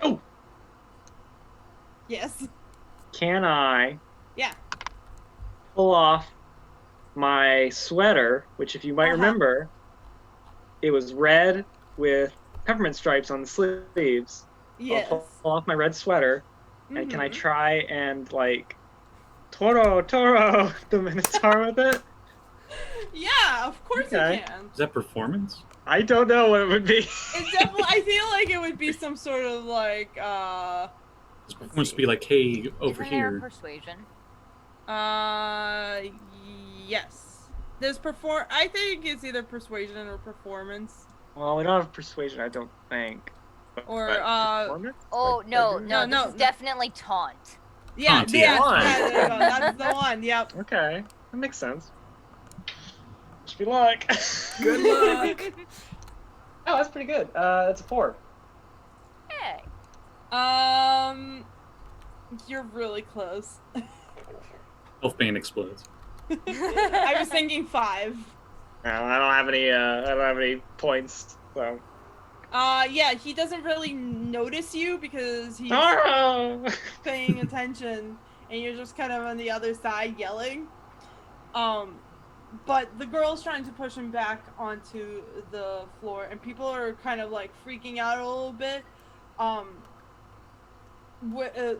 Oh. Yes. Can I? Yeah. Pull off my sweater, which, if you might remember, it was red with peppermint stripes on the sleeves. Yes. I'll pull off my red sweater, and can I try and like Toro the Minotaur with it? Yeah, of course you can. Is that performance? I don't know what it would be. It's definitely. I feel like it would be some sort of like. This performance would be like, hey, over Isn't there here. persuasion? Yes. There's I think it's either persuasion or performance. Well, we don't have persuasion, I don't think. Or performance? Oh no, No, this is definitely taunt. Yeah, Taunt, yeah, yeah. there you go. That's the one. Yep. Okay, that makes sense. Wish me luck. Good luck. Oh, that's pretty good. That's a 4. Hey. You're really close. Elfbane explodes. I was thinking 5. No, I don't have any points, so. Yeah, he doesn't really notice you because he's paying attention, and you're just kind of on the other side yelling. But the girl's trying to push him back onto the floor, and people are kind of like freaking out a little bit.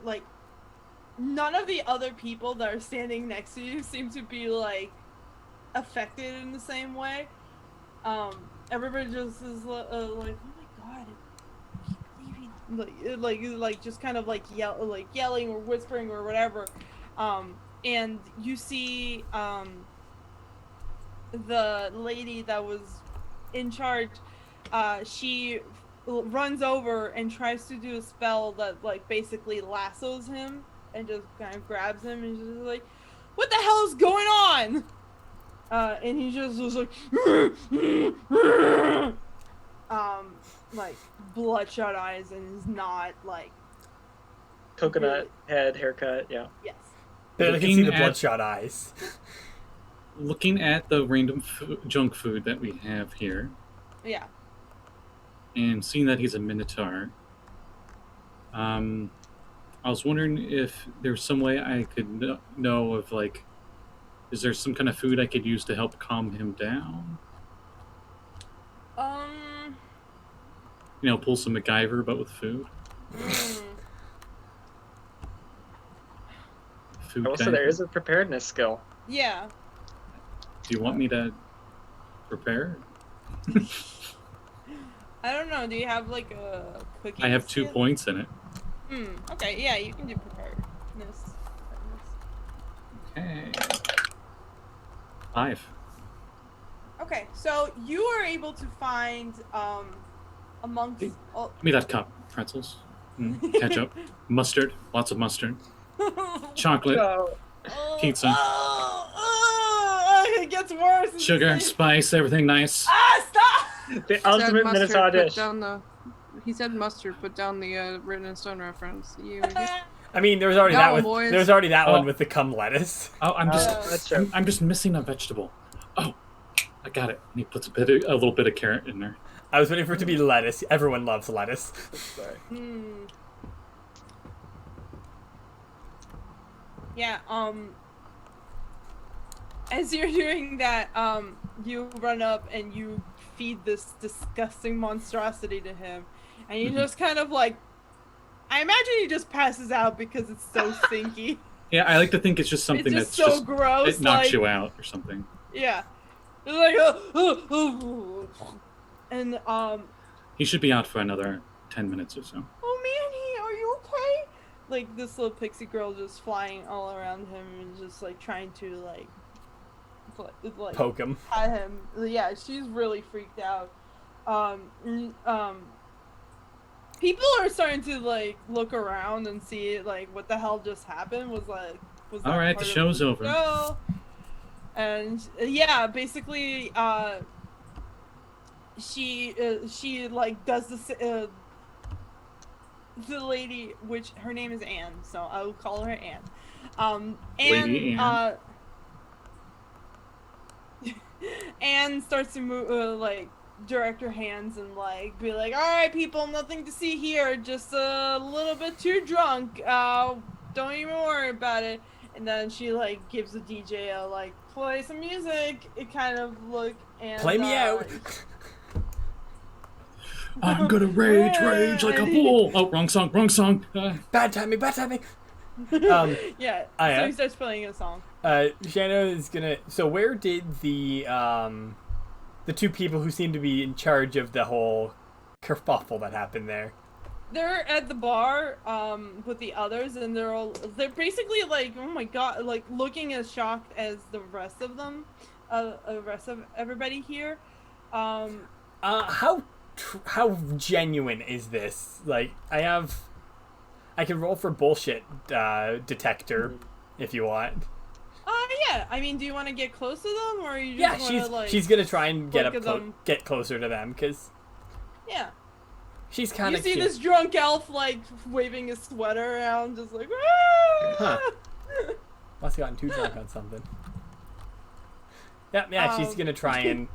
Like, none of the other people that are standing next to you seem to be like affected in the same way. Everybody just is like, oh my god, like just kind of like yelling or whispering or whatever. And you see the lady that was in charge, she runs over and tries to do a spell that like basically lassos him and just kind of grabs him and just like, what the hell is going on? And he just was like bloodshot eyes, and is not like Coconut head, haircut, yeah. Yes. Barely can see the bloodshot eyes. Looking at the random junk food that we have here, Yeah. and seeing that he's a Minotaur, I was wondering if there's some way I could know if, like, is there some kind of food I could use to help calm him down? You know, pull some MacGyver, but with food. Food Also, kind there of- is a preparedness skill. Yeah. Do you want me to prepare? I don't know. Do you have like a cooking? I have 2 skill? points in it. Okay. Yeah, you can do preparedness. Okay. 5. Okay, so you are able to find amongst all... Give me that cup. Pretzels. Ketchup. Mustard. Lots of mustard. Chocolate. Pizza. It gets worse. Sugar. Spice. Everything nice. Ah, stop! The Said ultimate mustard, Minotaur put dish. down the. He said mustard. Put down the written in stone reference. I mean, there was already Got that one, one. boys. There was already that Oh. one with the cum lettuce. Oh, That's true. I'm just missing a vegetable. Oh, I got it. And he puts a little bit of carrot in there. I was waiting for it to be lettuce. Everyone loves lettuce. Sorry. Yeah, as you're doing that, you run up and you feed this disgusting monstrosity to him, and you just kind of like, I imagine he just passes out because it's so stinky. Yeah, I like to think it's just something it's just that's so gross. it knocks like, you out or something. Yeah. It's like, and He should be out for another 10 minutes or so. oh Manny, are you okay? Like this little pixie girl just flying all around him and just like trying to like Poke him. at him. Yeah, she's really freaked out. People are starting to like look around and see like what the hell just happened. Was that All right, the part of show's over. show? And yeah, basically, she like does this. The lady, which her name is Anne, so I will call her Anne. Lady Anne. Anne starts to move, like direct her hands and like be like, "All right, people, nothing to see here. Just a little bit too drunk. Don't even worry about it." And then she like gives the DJ a like play some music. It kind of look and Play me out. I'm gonna rage like a bull. Oh, wrong song. Bad timing. Yeah. Oh, yeah? So he starts playing a song. Shannon is gonna. So where did the 2 people who seem to be in charge of the whole kerfuffle that happened there? They're at the bar with the others, and they're basically like, oh my god, like looking as shocked as the rest of them, the rest of everybody here. How genuine is this? Like, I can roll for bullshit detector if you want. Yeah. I mean, do you want to get close to them, or you just want to like? She's gonna try and them? get closer to them because Yeah. she's kind You of see cute. this drunk elf like waving his sweater around, just like. Huh. Must have gotten too drunk on something. Yeah. She's gonna try and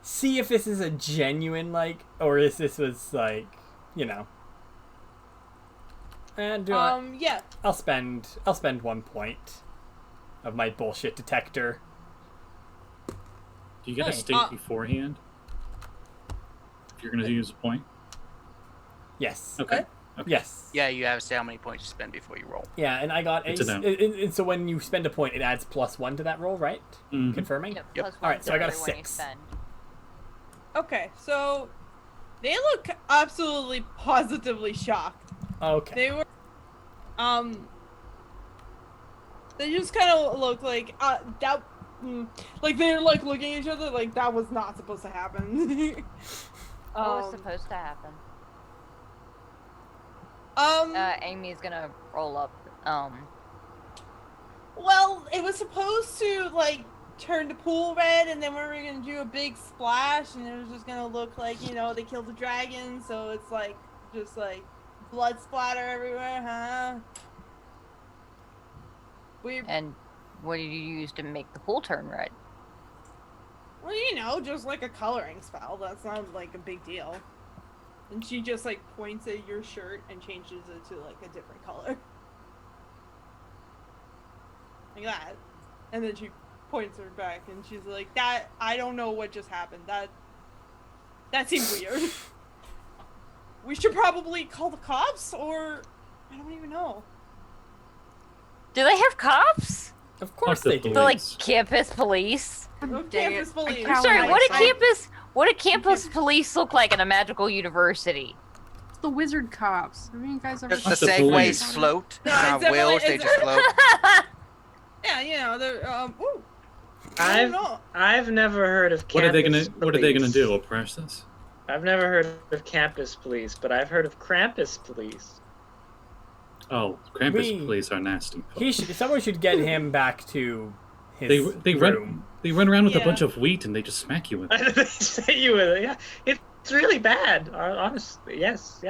see if this is a genuine like, or if this was like, you know. And Yeah. I'll spend 1 point of my bullshit detector. Do you get a Hey. state beforehand? If you're gonna use a point. Yes. Okay. Yes. Yeah, you have to say how many points you spend before you roll. Yeah, and I got Good to know. and so when you spend a point, it adds +1 to that roll, right? Mhm. Confirming. Yep. Yep. Plus All right, one so I got a for every one you 6. spend. Okay, so they look absolutely positively shocked. Okay. They were, they just kind of look like like they're like looking at each other like that was not supposed to happen. What was supposed to happen? Amy's gonna roll up. Well, it was supposed to like turn the pool red, and then we were gonna do a big splash, and it was just gonna look like they killed the dragon, so it's like just like blood splatter everywhere, huh? And what did you use to make the pool turn red? Well, just like a coloring spell. That's not like a big deal. And she just like points at your shirt and changes it to like a different color. Like that. And then she points her back and she's like, "That, I don't know what just happened. That seemed weird. We should probably call the cops, or I don't even know." Do they have cops? Of course Fuck the they do. police. So like campus police? of Dang campus it. police. I Sorry, what I- do campus police look like in a magical university? It's the wizard cops. Have you guys ever? The Not the segways police. float. No, They're it's not wheels. definitely- They just float. Yeah, you know, they're ooh. I don't know. I've never heard of What are they gonna campus What are they gonna police. do? Oppress us? I've never heard of campus police, but I've heard of Krampus police. Oh, Krampus We- police are nasty. Someone should get him back to his They room. run around with a Yeah. bunch of wheat and they just smack you with it. They say you with it. Yeah, it's really bad. Honestly, yes.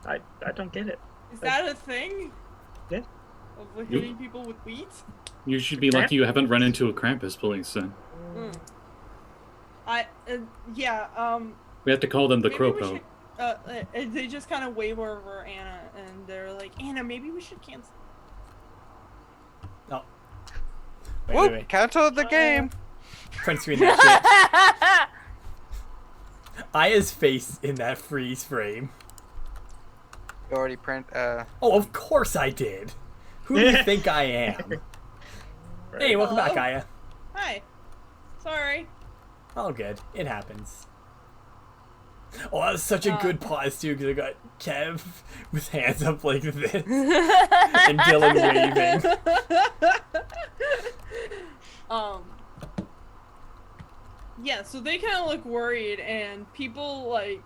I don't get it. Is that a thing? Yeah. Of like, hitting people with wheat? You should be lucky you haven't run into a Krampus police. Then Yeah. we have to call them the Maybe we Cropo. should, they just kind of wave over Anna, and they're like, Anna, maybe we should cancel. Oh. Wait, Whoop! wait, wait. Cancel the game. Print screen that shit. Aya's face in that freeze frame. You already print. Oh, of course I did. Who do you think I am? Hey, welcome back, Hello? Aya. Hi. Sorry. All good. It happens. Oh, that was such a good pause, too, because I got Kev with hands up like this. And Dylan waving. Yeah, so they kind of look worried, and people, like,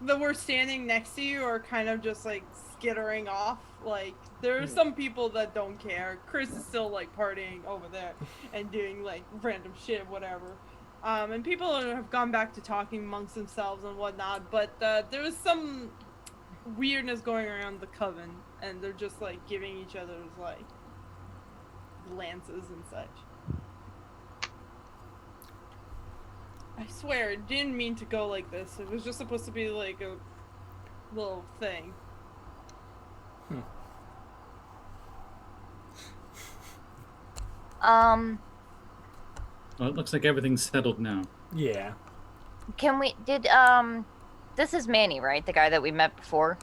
that were standing next to you are kind of just, like, skittering off. Like, there are some people that don't care. Chris is still, like, partying over there and doing, like, random shit, whatever. And people have gone back to talking amongst themselves and whatnot, but there was some weirdness going around the coven, and they're just, like, giving each other's, like, glances and such. I swear, it didn't mean to go like this. It was just supposed to be like a little thing. Well, it looks like everything's settled now. Yeah. This is Manny, right? The guy that we met before?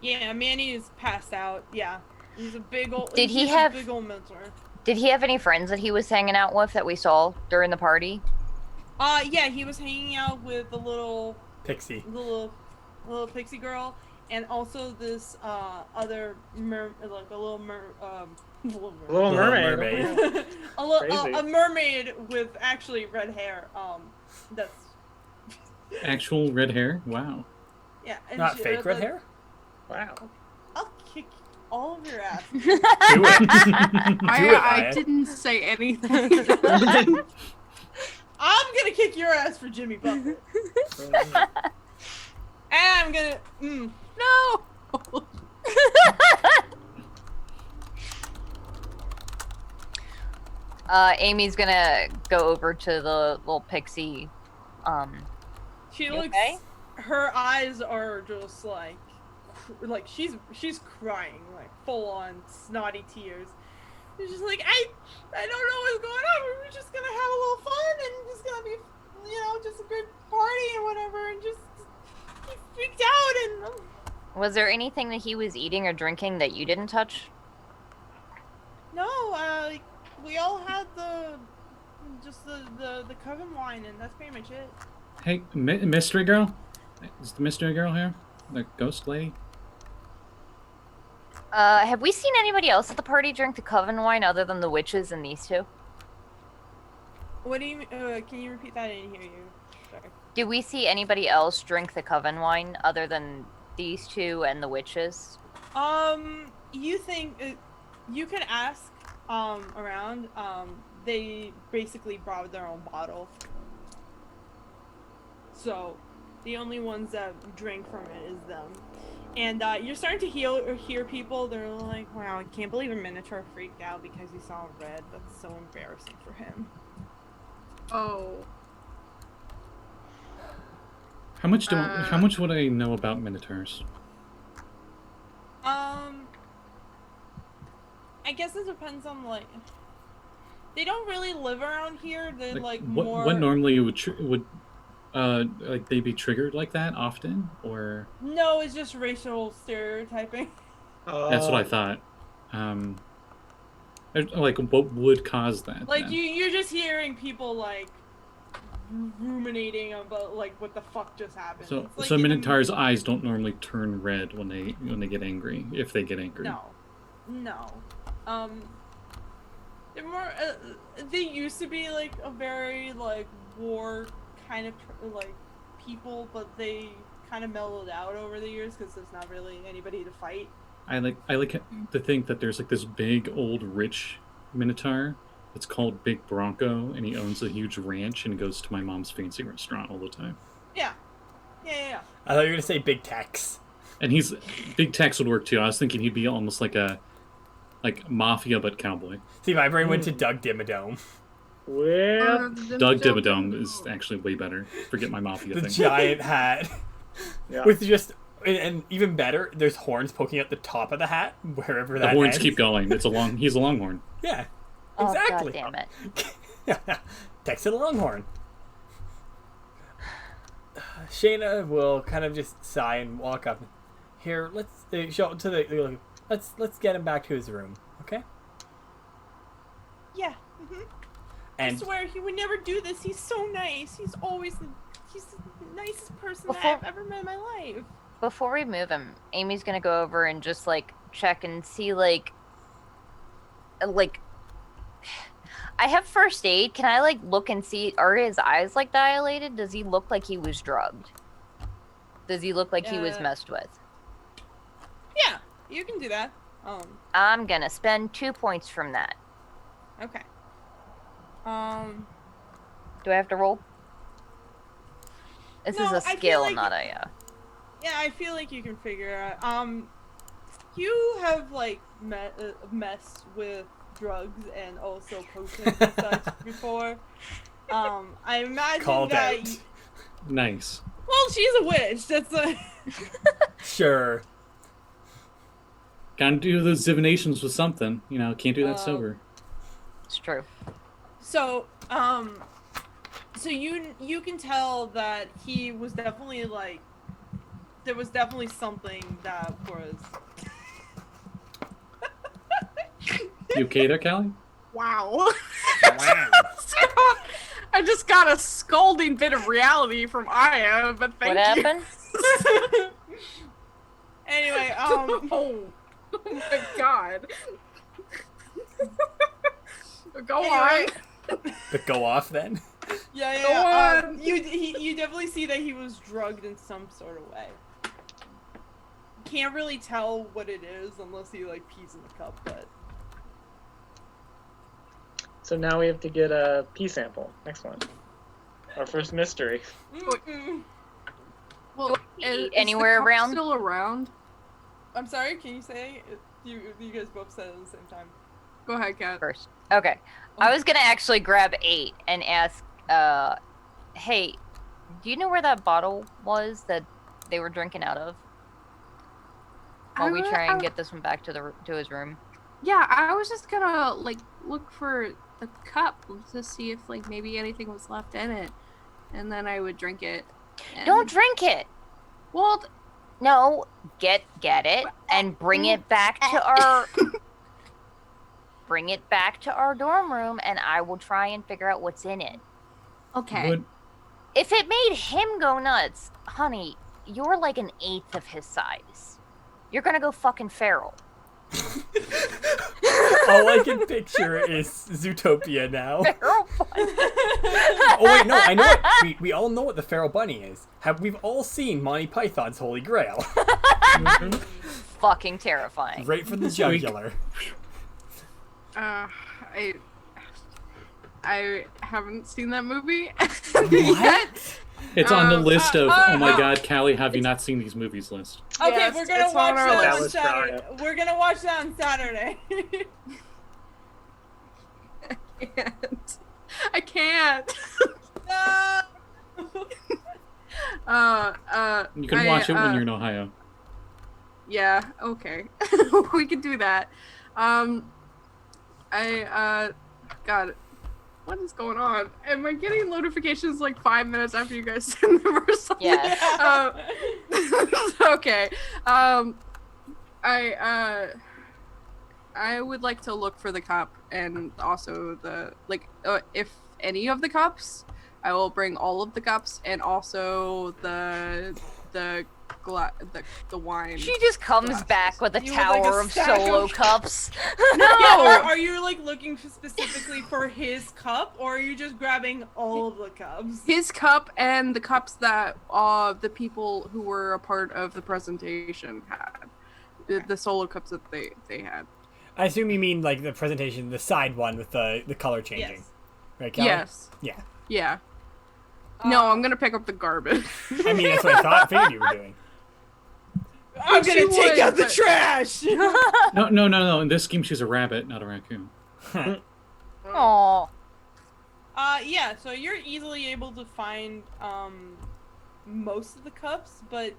Yeah, Manny is passed out. Yeah. He's a big old Did he he's have- a big old mentor. Did he have any friends that he was hanging out with that we saw during the party? Yeah, he was hanging out with the little Pixie. little pixie girl, and also this other like a little Little Mermaid. a mermaid with actually red hair. That's Actual red hair? Wow. yeah. And Not fake red hair? Wow. I'll kick all of your ass. Do it. I Aya. didn't say anything. I'm gonna kick your ass for Jimmy Buffett. And I'm gonna. No. Amy's gonna go over to the little pixie. She You looks. okay? Her eyes are just like she's crying, like full on snotty tears. She's just like, I don't know what's going on. We were just gonna have a little fun and just gonna be, just a good party and whatever, and just he freaked out and. Was there anything that he was eating or drinking that you didn't touch? No, we all had the coven wine, and that's pretty much it. Hey, mystery girl? Is the mystery girl here? The ghost lady? Have we seen anybody else at the party drink the coven wine other than the witches and these two? What do you mean? Can you repeat that? I didn't hear you. Sorry. Did we see anybody else drink the coven wine other than these two and the witches? You think you could ask around. They basically brought their own bottle. So, the only ones that drink from it is them. And you're starting to hear people. They're like, "Wow, I can't believe a Minotaur freaked out because he saw red. That's so embarrassing for him." Oh. How much would I know about minotaurs? I guess it depends on they don't really live around here. They're what more. what normally would like they be triggered like that often, or No, it's just racial stereotyping. that's what I thought. Like, what would cause that? Like then? you're just hearing people like ruminating about like what the fuck just happened. So, It's like so in the Minotaur's movie. eyes don't normally turn red when they get angry, if they get angry. No. They're more. They used to be like a very like war kind of like people, but they kind of mellowed out over the years because there's not really anybody to fight. I like to think that there's like this big old rich Minotaur. It's called Big Bronco, and he owns a huge ranch and goes to my mom's fancy restaurant all the time. Yeah. I thought you were gonna say Big Tex. And he's Big Tex would work too. I was thinking he'd be almost like a mafia but cowboy. See, my brain went to Doug Dimmadome. Well, Doug Dimmadome is actually way better. Forget my mafia The thing. giant hat. Yeah. With just, and even better, there's horns poking out the top of the hat, wherever The that horns ends. keep going. He's a longhorn. Yeah, Oh, exactly. God damn it. Texan Longhorn. Shayna will kind of just sigh and walk up. Here, let's show to the. Let's get him back to his room, okay? Yeah. I And swear he would never do this. He's so nice. He's the nicest person that Before- I've ever met in my life. Before we move him, Amy's gonna go over and just like check and see like I have first aid. Can I like look and see, are his eyes like dilated? Does he look like he was drugged? Does he look like he was messed with? Yeah, you can do that. I'm gonna spend 2 points from that. Okay. Do I have to roll? This No, is I a feel skill, like not a Yeah, I feel like you can figure out. You have like messed with drugs and also potions and such before. I imagine Called that. out. Nice. Well, she's a witch. That's a. sure. Gotta do those divinations with something. Can't do that sober. It's true. So, so you can tell that he was definitely like. There was definitely something that was. You okay there, Callie? Wow. Wow. I just got a scolding bit of reality from Aya, but thank What you. happened? Anyway, Oh my god. Go Anyway. on. But go off then. yeah. Go on. You definitely see that he was drugged in some sort of way. Can't really tell what it is unless he like pees in the cup, but. So now we have to get a pee sample. Next one. Our first mystery. Well, eat is anywhere the cup around? still around? I'm sorry. Can you say it? You guys both said it at the same time. Go ahead, Kat. First. Okay. I was gonna actually grab 8 and ask, hey, do you know where that bottle was that they were drinking out of? While we try and get this one back to his room. Yeah, I was just gonna like look for the cup to see if like maybe anything was left in it, and then I would drink it. And... Don't drink it. Well, No, get it and bring it back to our dorm room, and I will try and figure out what's in it. okay. Would, If it made him go nuts, honey, you're like an 1/8 of his size. You're gonna go fucking feral. All I can picture is Zootopia now. Feral fun. Oh wait, no, I know it. We all know what the feral bunny is. We've all seen Monty Python's Holy Grail. Fucking terrifying. Right from the jugular. I haven't seen that movie. What? It's on the list of, oh my no. god, Callie, have you not seen these movies list? Okay, Yes, we're gonna it's watch on our that list. on That was Saturday. Friday. We're gonna watch that on Saturday. I can't. No! You can watch it when you're in Ohio. Yeah, okay. We can do that. God, what is going on? Am I getting notifications like 5 minutes after you guys send them or something? Yeah. Okay. I would like to look for the cup and also the if any of the cups, I will bring all of the cups and also the wine. She just comes glasses. back with a You would like tower a of stack solo of- cups. Yeah, are you like looking specifically for his cup, or are you just grabbing all of the cups? His cup and the cups that the people who were a part of the presentation had. The solo cups that they had. I assume you mean like the presentation, the side one with the color changing. Yes. Right, Kelly? Yes. Yeah. Yeah. No, I'm gonna pick up the garbage. I mean, that's what I figured you were doing. I'm She gonna take would, out the but- trash! No. In this scheme, she's a rabbit, not a raccoon. Aww. Yeah, so you're easily able to find, most of the cups, but,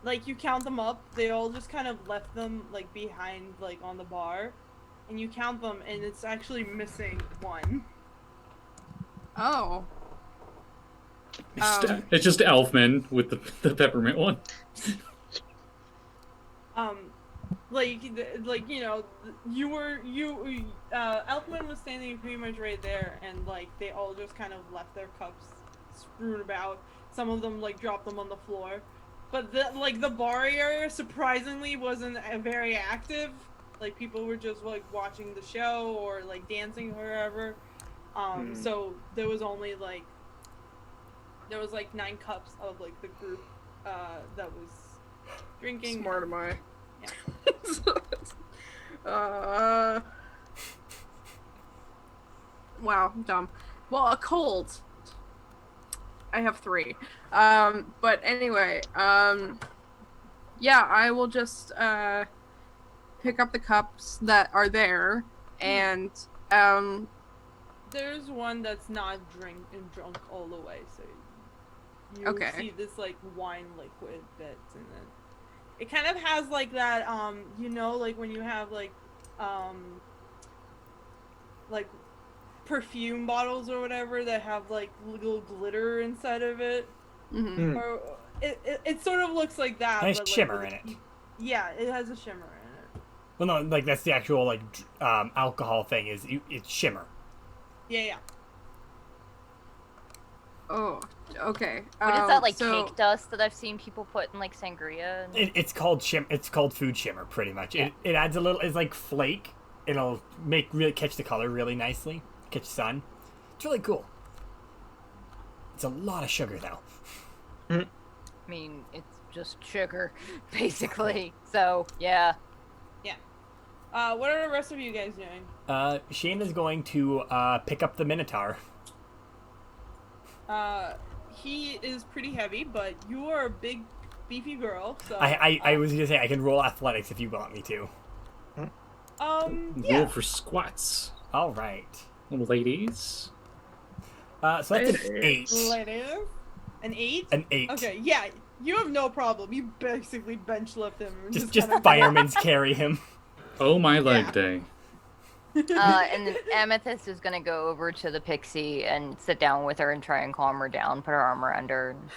like, you count them up, they all just kind of left them, like, behind, like, on the bar, and you count them, and it's actually missing one. Oh. It's just Elfman with the peppermint one. Elfman was standing pretty much right there, and, like, they all just kind of left their cups strewn about. Some of them, like, dropped them on the floor. But, the bar area, surprisingly, wasn't very active. Like, people were just, like, watching the show, or, like, dancing or wherever. So, there was only, like, 9 cups of, like, the group, that was drinking. Smart am I. Yeah. Wow, dumb. Well, a cold. I have 3. But anyway, yeah, I will just pick up the cups that are there, and There's one that's not drunk all the way, so you Okay. see this, like, wine liquid that's in it. It kind of has, like, that, like, when you have, like perfume bottles or whatever that have, like, little glitter inside of it. mhm. Or, it sort of looks like that. Nice but, like, shimmer with in it. Yeah, it has a shimmer in it. Well, no, like that's the actual like alcohol thing. It's shimmer. Yeah. Oh, okay. What is that, like, so, cake dust that I've seen people put in, like, sangria? And... It's called It's called food shimmer, pretty much. Yeah. It adds a little. It's like flake. It'll catch the color really nicely. Catch sun. It's really cool. It's a lot of sugar though. I mean, it's just sugar, basically. So, yeah. What are the rest of you guys doing? Shane is going to pick up the Minotaur. He is pretty heavy, but you are a big, beefy girl, so... I was gonna say I can roll athletics if you want me to. Roll yeah. for squats, All right. ladies. So that's an 8. Later. An 8? An 8. Okay, yeah, you have no problem. You basically bench lift him. And Just kind of- firemen's carry him. Oh, my leg Yeah. day. And then Amethyst is gonna go over to the pixie and sit down with her and try and calm her down, put her arm around her. And...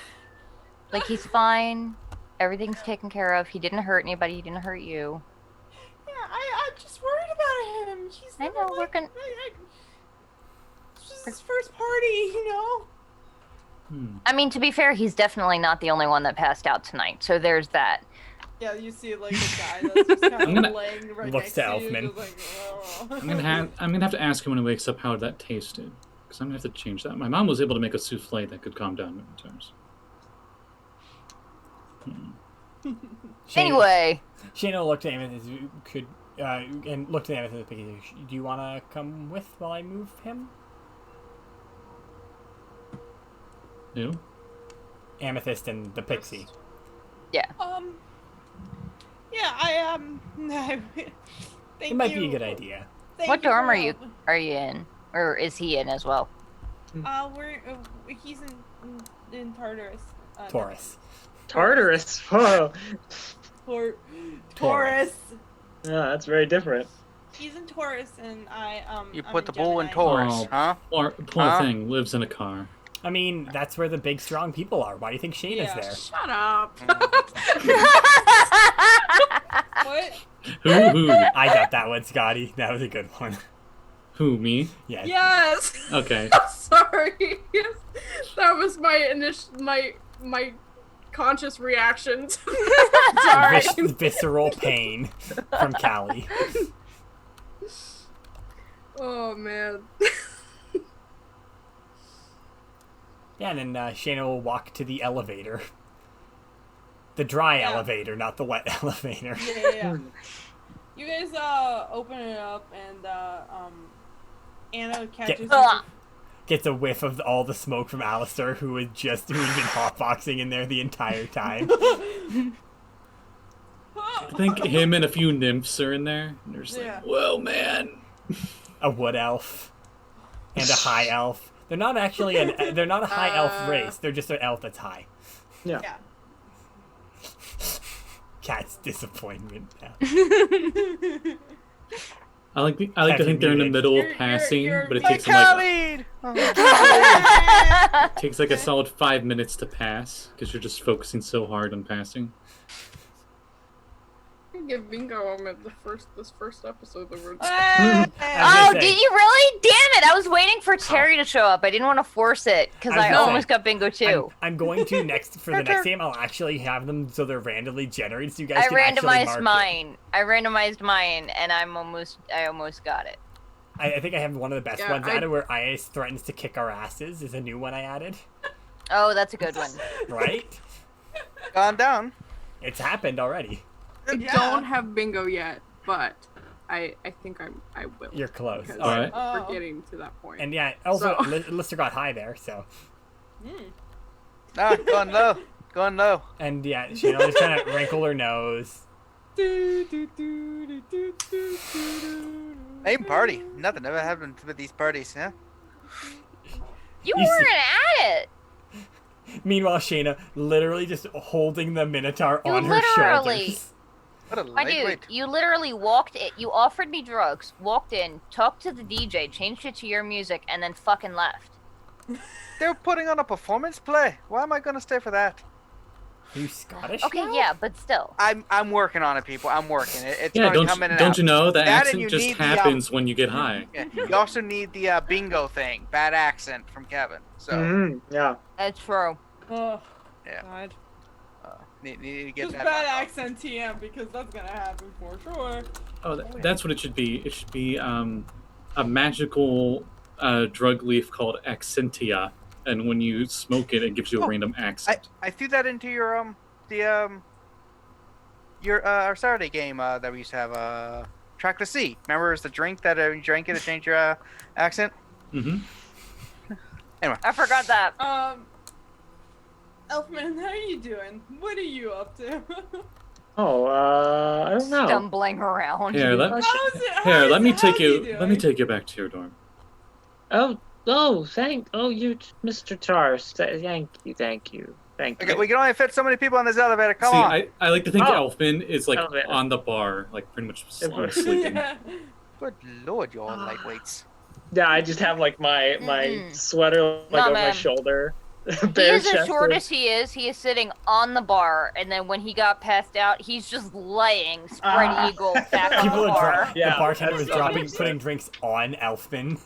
Like, he's fine. Everything's taken care of. He didn't hurt anybody. He didn't hurt you. Yeah, I'm just worried about him. He's I never, know, we're like, gonna- It's just his first party, you know? I mean, to be fair, he's definitely not the only one that passed out tonight. So there's that. Yeah, you see, like, a guy that's just kind I'm of gonna- laying right Looks next to to you, Elfman. just like, oh. I'm gonna have to ask him when he wakes up how that tasted, because I'm gonna have to change that. My mom was able to make a souffle that could calm down minotaurs. Anyway, Shane will look to Amethyst and look to Amethyst. Do you want to come with while I move him? Who? Amethyst and the pixie. Yeah, thank It might you. be a good idea. Thank what you dorm for are you help. in, or is he in as well? He's in Tartarus. Taurus. Tartarus. Whoa. Taurus. Yeah, that's very different. He's in Taurus, and You I'm put the bull in Gemini. Taurus, Oh. huh? Poor Huh? thing lives in a car. I mean, that's where the big, strong people are. Why do you think Shane Yeah. is there? Shut up. What? Who? I got that one, Scotty. That was a good one. Who, me? Yeah. Yes. Okay. Sorry. That was my conscious reaction. Sorry. Visceral pain from Callie. Oh man. Yeah, and then Shayna will walk to the elevator. The dry elevator, not the wet elevator. Yeah. You guys open it up and Anna catches Gets a whiff of all the smoke from Alistair, who had been hotboxing in there the entire time. I think him and a few nymphs are in there. And they're just like, whoa, man. A wood elf and a high elf. They're not actually they're not a high elf race. They're just an elf that's high. Yeah. Cat's disappointment now. I like to think they're in the middle of passing, but it takes them takes like a solid 5 minutes to pass because you're just focusing so hard on passing. Give Bingo this first episode that we're Oh, did you really? Damn it! I was waiting for Terry to show up. I didn't want to force it because I almost got Bingo too. I'm going to for the next game. I'll actually have them so they're randomly generated, so you guys can actually randomized mine. I randomized mine, and I almost got it. I think I have one of the best ones added where IS threatens to kick our asses. Is a new one I added. Oh, that's a good one. Right? Gone down. It's happened already. I don't have Bingo yet, but I think I will. You're close. Because All right. we're getting to that point. And yeah, also Lister got high there, so. Ah, going low. Going low. And yeah, Shayna just kind of wrinkle her nose. Same party. Nothing ever happened with these parties, yeah? You weren't at it. Meanwhile, Shayna literally just holding the Minotaur on her shoulders. What a My dude, lightweight. you literally walked in, you offered me drugs, walked in, talked to the DJ, changed it to your music, and then fucking left. They were putting on a performance play. Why am I gonna stay for that? Are you Scottish? Okay, now? yeah, but still. I'm working on it, people. I'm working. It's Yeah, going to come in and don't out. you know that That and accent you just need the, happens when you get high? Yeah, you also need the bingo thing. Bad accent from Kevin. So Yeah. That's true. Oh, yeah, God. need to get Just that. bad back accent TM because that's gonna happen for sure. Oh, that's what it should be. It should be a magical drug leaf called Accentia, and when you smoke it, it gives you a random accent. I threw that into your our Saturday game that we used to have. Track the Sea. Remember, it's the drink that you drank it to change your accent. Mm-hmm. Anyway, I forgot that. Elfman, how are you doing? What are you up to? Oh, I don't know. Stumbling around. Here, let me take you back to your dorm. Oh, you, Mr. Tars. Thank you. okay, we can only fit so many people in this elevator. Come See, on. I like to think Oh. Elfman is like Elevator. on the bar, like pretty much sleeping. Yeah. Good lord, you're all lightweights. Yeah, I just have like my sweater like No, over my man. shoulder. He Bare is as chested. short as he is sitting on the bar, and then when he got passed out, he's just laying spread eagle back on People the are bar. the Yeah, bartender was that's dropping, 100%. putting drinks on Elfman.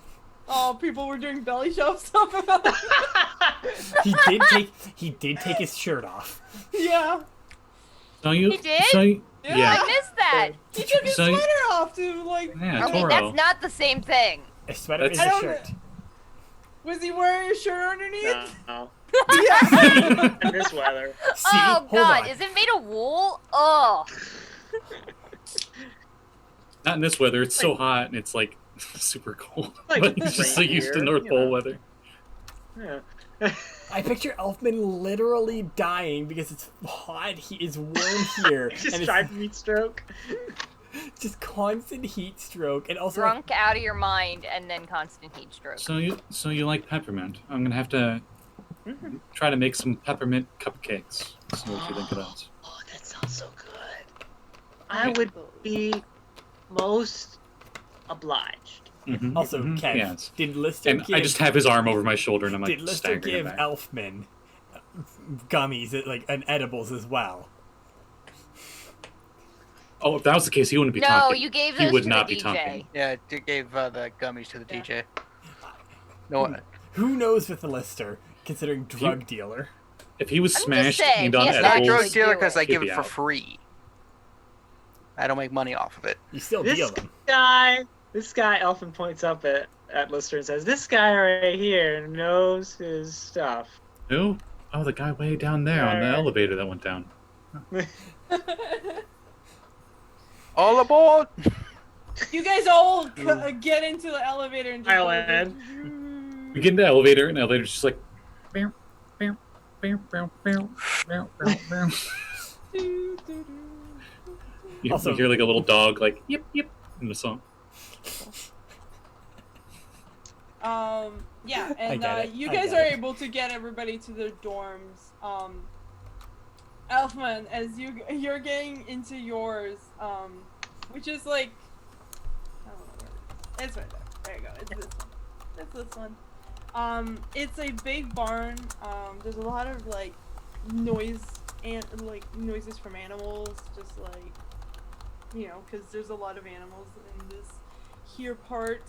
Oh, people were doing belly shove stuff about it. He did take his shirt off. Yeah. So you, He did? So you, Yeah. yeah. I missed that. He took his So- sweater off to like. Yeah, Okay, Toro. that's not the same thing. A sweater That's- is I a don't- shirt. Was he wearing a shirt underneath? No. Yeah. In this weather. See? Oh Hold god, on. is it made of wool? Oh. Not in this weather. It's so hot and it's like super cold. Like But he's just so used to reindeer, North you Pole know. weather. Yeah. I picture Elfman literally dying because it's hot. He is warm here, Just and tried heat stroke. it's just constant heat stroke, and also Drunk out of your mind and then constant heat stroke. So you like peppermint? I'm gonna have to try to make some peppermint cupcakes. See what you think of those. Oh, that sounds so good. I would be most obliged. Mhm, Also, mhm, Kev, yes. did Lister And give? I just have his arm over my shoulder and I'm like did Lister staggering give back. Elfman gummies, like and edibles as well? Oh, if that was the case, he wouldn't be No, talking. you gave He those would to not the be DJ. talking. Yeah, I gave the gummies to the DJ. No, Who knows with the Lister, considering drug dealer? If he was I'm just smashed saying, and he on has I'm to not a edibles, drug dealer because I he'd give be it for out. free. I don't make money off of it. You still This deal them. this guy, Elfin points up at Lister and says, "This guy right here knows his stuff." Who? Oh, the guy way down there on the Right. elevator that went down. All aboard! You guys all get into the elevator and just Pile go, in. We get in the elevator, and the elevator's just like. Bow, bow, bow, bow, bow, bow, bow, bow. You Also- hear like a little dog, like yip yip, in the song. Yeah, and get it. you I guys get are it. able to get everybody to their dorms. Elfman, as you're getting into yours, which is like, I don't know where it is. It's right there. There you go. It's this one. It's this one. It's a big barn. There's a lot of like noise and like noises from animals, just like, you know, because there's a lot of animals in this here part.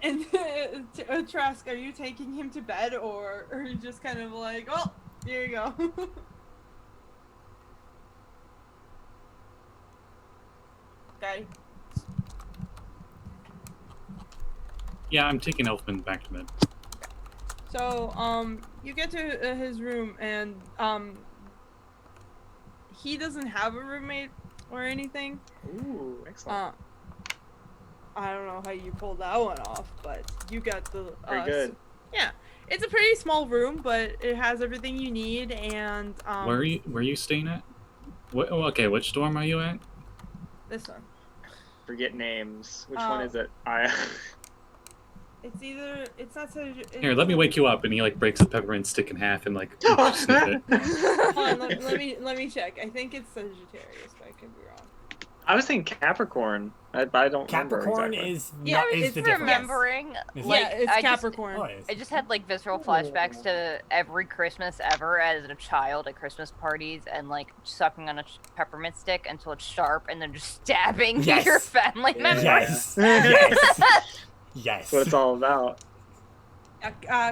And Trask, are you taking him to bed, or are you just kind of like, oh, here you go? Okay. Yeah, I'm taking Elfman back to bed. So, you get to his room, and he doesn't have a roommate or anything. Ooh, excellent. I don't know how you pulled that one off, but you got the. Very good. Yeah, it's a pretty small room, but it has everything you need, and Where are you staying at? Okay, which dorm are you at? This one. Forget names. Which one Oh. is it? It's not so. Here, let me wake you up, and he like breaks a peppermint stick in half and like sniff it. Hold on, let me check. I think it's Sagittarius, but I could be wrong. I was thinking Capricorn. I don't Capricorn remember exactly. is Yeah, not, is It's the difference. remembering. Is Like, Yeah, it's I Capricorn. Oh, it is. I just had like visceral flashbacks to every Christmas ever as a child at Christmas parties and like sucking on a peppermint stick until it's sharp and then just stabbing Yes. your family member. Yes. Yes. Yes. That's what it's all about.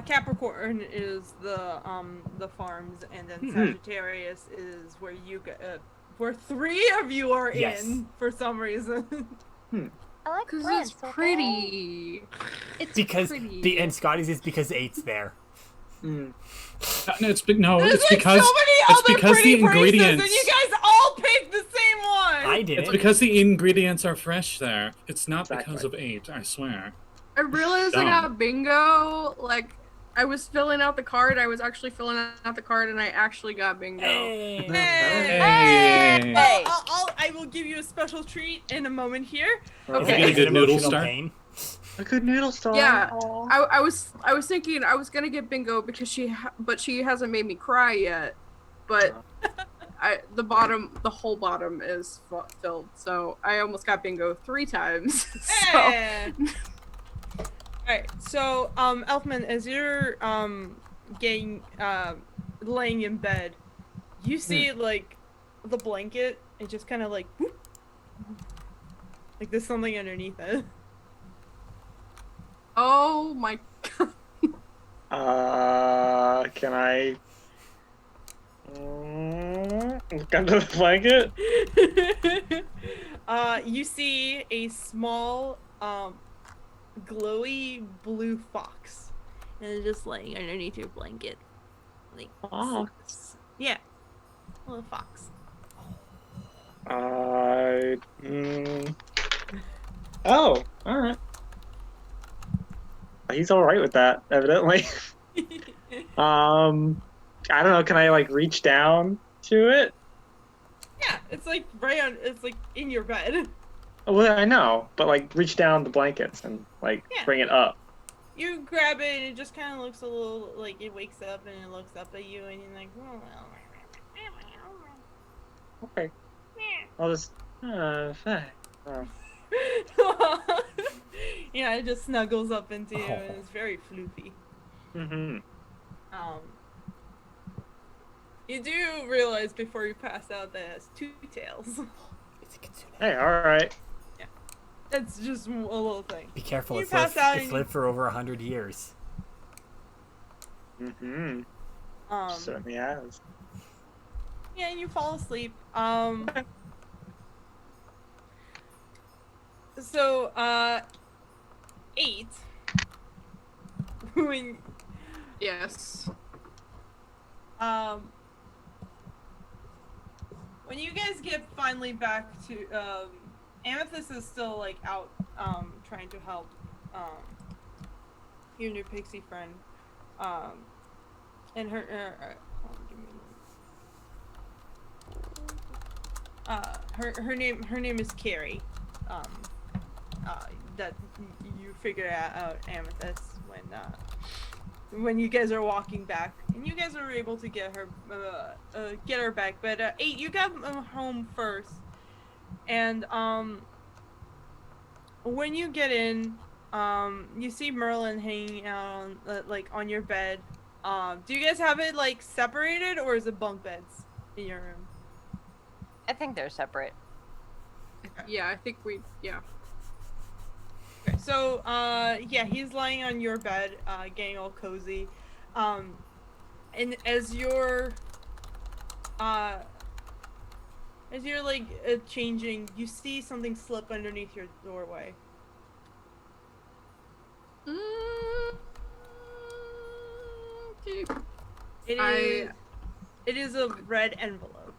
Capricorn is the farms, and then Sagittarius is where you get where three of you are Yes. in for some reason. I like Because Prince, it's okay? pretty. It's Because pretty. and Scotty's is because 8's there. No, it's no, There's it's like because so many it's other because pretty the ingredients. and you guys all picked the same one. I did It's it. because the ingredients are fresh there. It's not Exactly. because of 8, I swear. I realized I got bingo. Like, I was filling out the card. I was actually filling out the card, and I actually got bingo. Hey. Hey. Hey. I will give you a special treat in a moment here. Is Okay. it Is it a noodle emotional star? pain? A good noodle star. Yeah, Aw. I was thinking I was gonna get bingo because she hasn't made me cry yet, but the whole bottom is filled, so I almost got bingo 3 times. So Hey. Alright, so Elfman, as you're getting laying in bed, you see like the blanket, it just kinda like whoop, like there's something underneath it. oh my Can I look under the blanket? You see a small glowy blue fox, and it's just laying underneath your blanket. Like, Fox? yeah, a little fox. Oh, alright. He's alright with that, evidently. I don't know, can I like reach down to it? Yeah, it's like it's like in your bed. Well, I know, but like reach down the blankets and like Yeah. bring it up. You grab it, and it just kind of looks a little like it wakes up and it looks up at you, and you're like, oh, well. Okay. I'll just. Yeah, it just snuggles up into you, and it's very floopy. Mm-hmm. You do realize before you pass out that it has two tails. It's a kitsune. Hey, all right. That's just a little thing. Be careful, You it's pass lived, out it's and lived for over 100 years. Mm-hmm. Um, Certainly has. yeah, and you fall asleep. So, 8. When, Yes. when you guys get finally back to, Amethyst is still, like, out, trying to help, your new pixie friend. And her, hold on, give me a minute. Her name is Carrie. That you figure out Amethyst when you guys are walking back, and you guys are able to get her back. But 8, you got home first, and when you get in, you see Merlin hanging out on your bed. Do you guys have it like separated, or is it bunk beds in your room? I think they're separate. Yeah, I think yeah. Okay, so, yeah, he's lying on your bed, getting all cozy. And as you're like, changing, you see something slip underneath your doorway. It is a red envelope.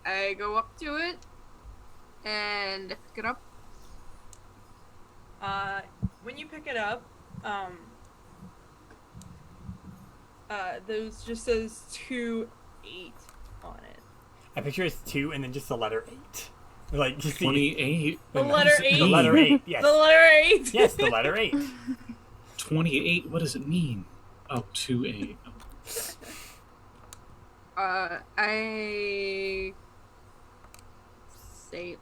I go up to it and pick it up. When you pick it up, those just says 2-8 on it. I picture it's 2 and then just the letter 8. Like, you see 28. The letter 8? The letter 8, yes. The letter 8? Yes, the letter 8. 28. What does it mean? Oh, 2-8. I say,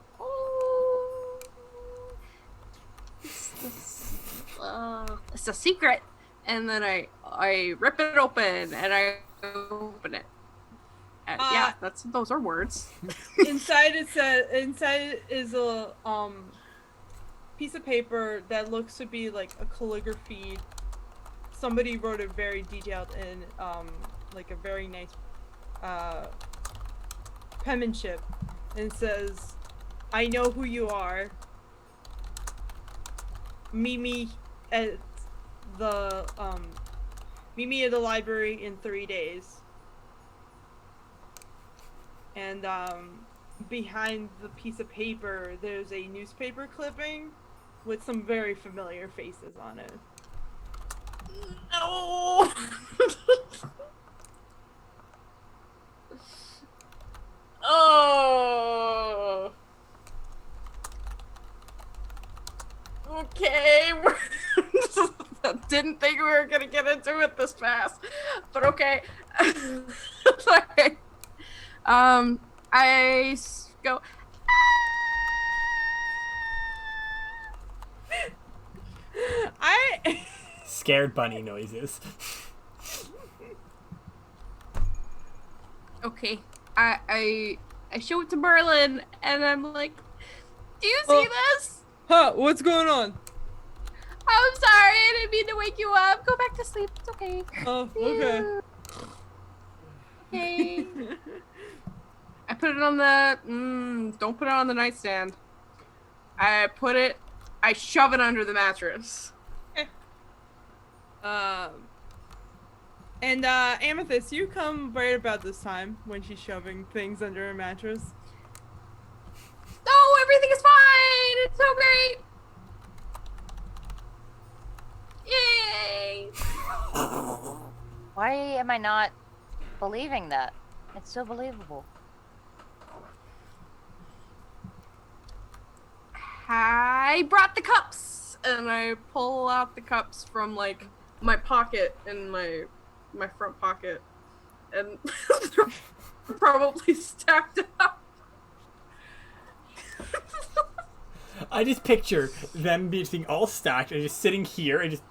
it's a secret, and then I rip it open and I open it. And yeah, those are words. Inside is a piece of paper that looks to be like a calligraphy. Somebody wrote it very detailed in like a very nice penmanship, and it says, "I know who you are. Meet me at the library in 3 days." And behind the piece of paper, there's a newspaper clipping with some very familiar faces on it. No. Oh. Okay. Didn't think we were gonna get into it this fast, but okay. Sorry. I go. Scared bunny noises. Okay. I show it to Merlin, and I'm like, "Do you see this?" Huh? What's going on? I'm sorry, I didn't mean to wake you up. Go back to sleep. It's okay. Oh, okay. Okay. I put it on the. Don't put it on the nightstand. I shove it under the mattress. And Amethyst, you come right about this time when she's shoving things under her mattress. No, everything is fine. It's so great. Yay! Why am I not believing that? It's so believable. I brought the cups, and I pull out the cups from like my pocket in my front pocket, and they're probably stacked up. I just picture them being all stacked and just sitting here and just.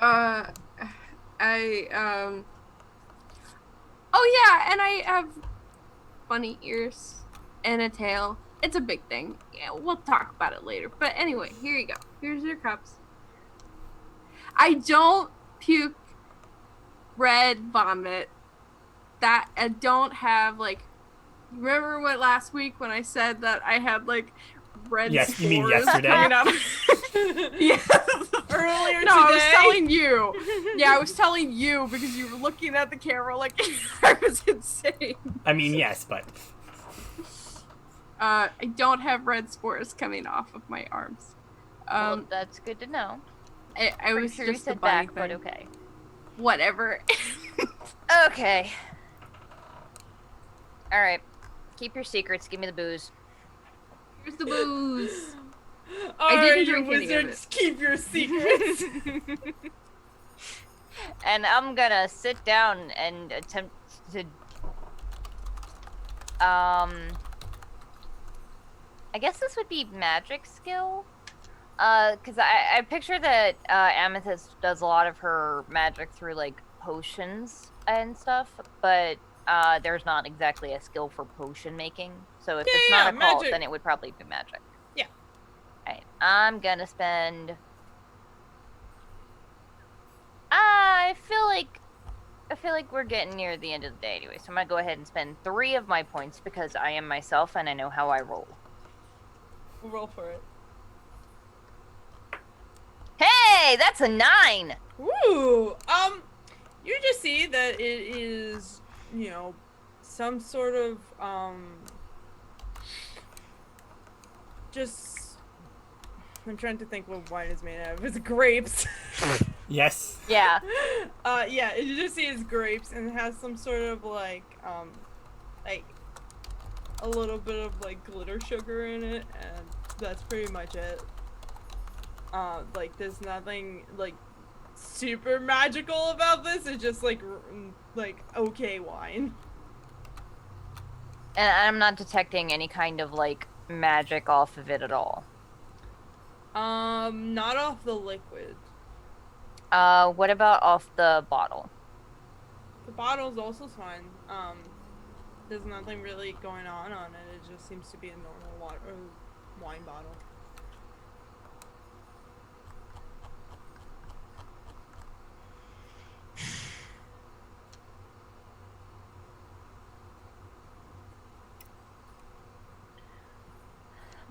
Oh yeah, and I have bunny ears and a tail. It's a big thing. Yeah, we'll talk about it later. But anyway, here you go. Here's your cups. I don't puke red vomit. That I don't have like. Remember what last week when I said that I had like red Yes, spores you mean yesterday? coming out of yes. Earlier No, I was today. telling you. Yeah, I was telling you because you were looking at the camera like I was insane. I mean, yes, but I don't have red spores coming off of my arms. Well, that's good to know. I was sure you just a said bunny back, but thing. okay. Whatever. Okay. All right. Keep your secrets. Give me the booze. Here's the booze. All I didn't right, you drink any of wizards, keep your secrets. And I'm gonna sit down and attempt to I guess this would be magic skill. Because I picture that Amethyst does a lot of her magic through like potions and stuff, but there's not exactly a skill for potion making. So if it's not a cult, magic. then it would probably be magic. Yeah. Alright, I'm gonna spend. I feel like we're getting near the end of the day anyway, so I'm gonna go ahead and spend 3 of my points because I am myself and I know how I roll. We'll roll for it. Hey, that's a 9. Woo! You just see that it is, you know, some sort of, just, I'm trying to think what wine is made out of. It's grapes. yes. Yeah. Yeah, you just see it's grapes, and it has some sort of, like a little bit of, like, glitter sugar in it, and that's pretty much it. Like, there's nothing, like, super magical about this. It's just, like, okay wine. And I'm not detecting any kind of, like, magic off of it at all. Not off the liquid. What about off the bottle? The bottle's also fine. There's nothing really going on it. It just seems to be a normal wine bottle.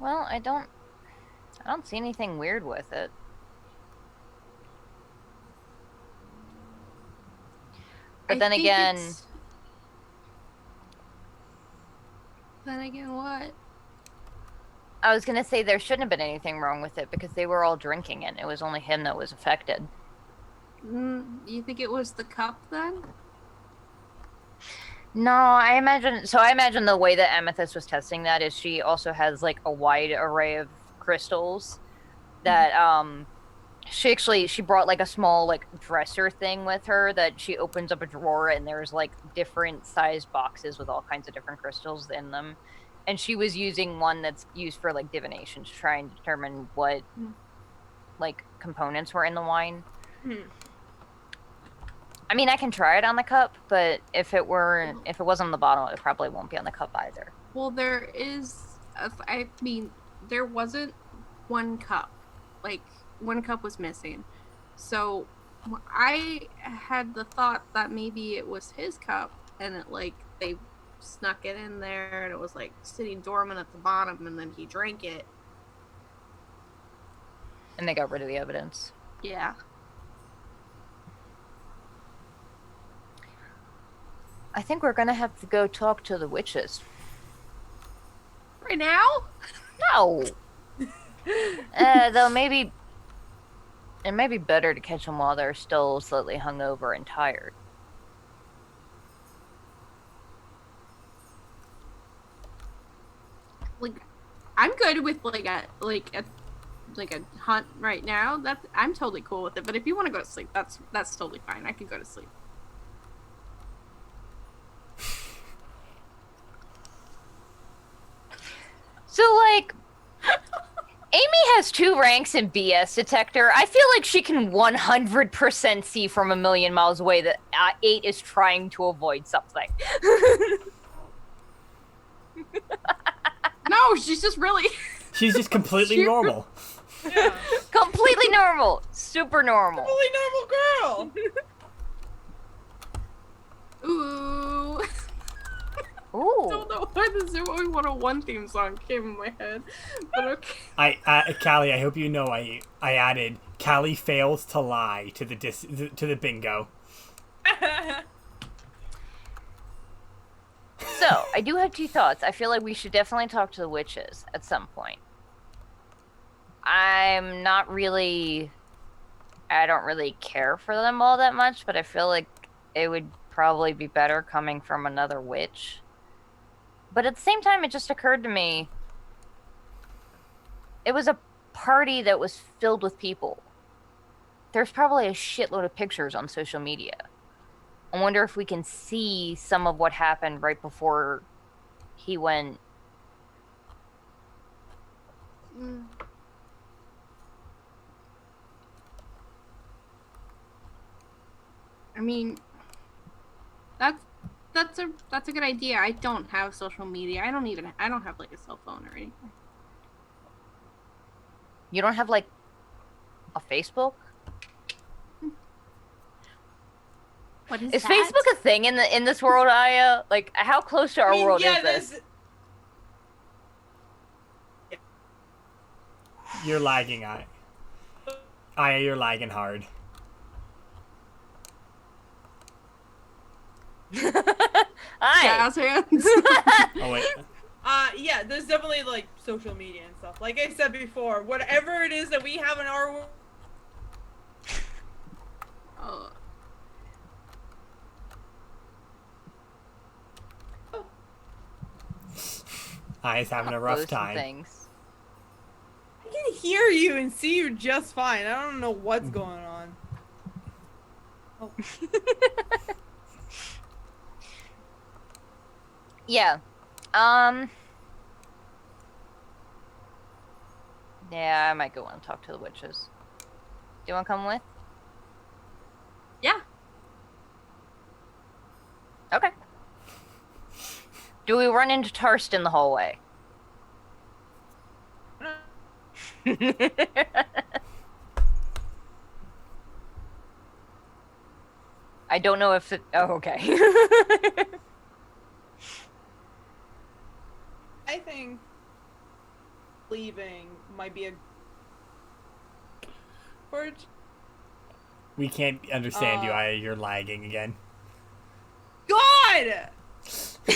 Well, I don't see anything weird with it. But then again, what? I was gonna say there shouldn't have been anything wrong with it because they were all drinking it. It was only him that was affected. You think it was the cup then? No, I imagine the way that Amethyst was testing that is she also has like a wide array of crystals that she brought like a small like dresser thing with her that she opens up a drawer and there's like different sized boxes with all kinds of different crystals in them. And she was using one that's used for like divination to try and determine what like components were in the wine. I mean, I can try it on the cup, but if it wasn't on the bottle, it probably won't be on the cup either. Well, there wasn't one cup. Like, one cup was missing. So, I had the thought that maybe it was his cup, and it, like, they snuck it in there, and it was, like, sitting dormant at the bottom, and then he drank it. And they got rid of the evidence. Yeah. I think we're gonna have to go talk to the witches. Right now? No. Though it may be better to catch them while they're still slightly hungover and tired. Like, I'm good with like a hunt right now. I'm totally cool with it. But if you want to go to sleep, that's totally fine. I can go to sleep. So, like, Amy has 2 ranks in BS detector. I feel like she can 100% see from a million miles away that 8 is trying to avoid something. No, she's just really. She's just completely She- normal. Yeah. Completely normal. Super normal. Totally normal girl. Ooh. Ooh. Don't know why the Zoo 101 theme song came in my head, but okay. Callie, I hope you know I added Callie fails to lie to the to the bingo. So, I do have 2 thoughts. I feel like we should definitely talk to the witches at some point. I'm not really... I don't really care for them all that much, but I feel like it would probably be better coming from another witch. But at the same time, it just occurred to me... It was a party that was filled with people. There's probably a shitload of pictures on social media. I wonder if we can see some of what happened right before he went. I mean, that's a good idea. I don't have social media. I don't have like a cell phone or anything. You don't have like a Facebook? What is Is that? Facebook a thing in this world, Aya? Like, how close to our world is this? You're lagging, Aya, you're lagging hard. Hi. Jazz hands. Oh wait. Yeah, there's definitely like social media and stuff. Like I said before, whatever it is that we have in our world. Oh. Aya's having a rough Those time. Things. I can hear you and see you just fine. I don't know what's going on. Oh. Yeah. Yeah, I might go and talk to the witches. Do you want to come with? Yeah. Okay. Do we run into Tarst in the hallway? I don't know if it... Oh, okay. I think leaving might be a We can't understand you, Aya. You're lagging again. God! We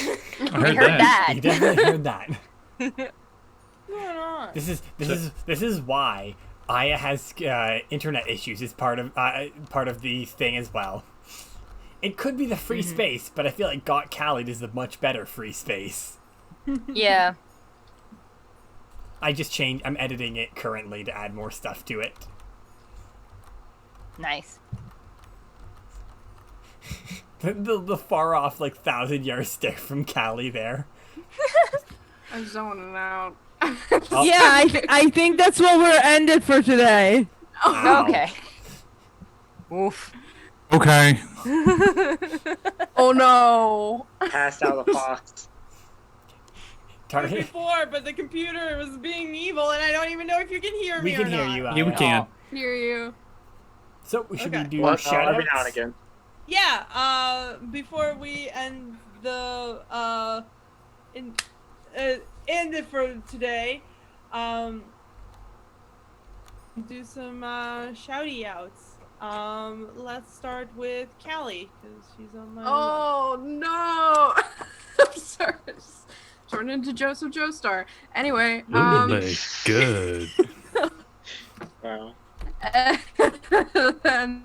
heard that. You definitely heard that. What's going on? This is why Aya has internet issues. Is part of the thing as well. It could be the free space, but I feel like Got Callie is the much better free space. Yeah. I just changed. I'm editing it currently to add more stuff to it. Nice. The far off, like 1,000-yard stare from Callie there. I'm zoning out. Oh. Yeah, I think that's what we're ended for today. Ow. Okay. Oof. Okay. Oh no. Passed out of the fox. Target. Before, but the computer was being evil, and I don't even know if you can hear me. We can or hear not. you. Aya. You can. Hear you. So should we Okay. do Well, shout every now and again. Yeah. Before we end the end it for today, do some shouty outs. Let's start with Callie, because she's on my Oh no. I'm sorry. Just turned into Joseph Joestar. Anyway, good. Wow. and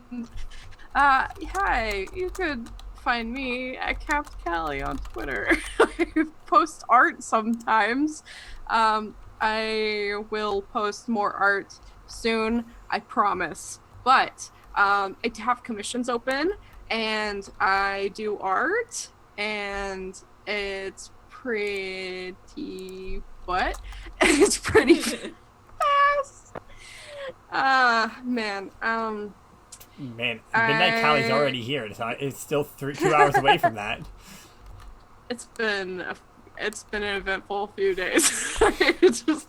hi, you could find me at Capt Callie on Twitter. I post art sometimes. I will post more art soon, I promise. But I have commissions open, and I do art, and it's pretty it's pretty fast. Man. Man, Midnight Callie's already here. It's still 2 hours away from that. It's been an eventful few days. It's just,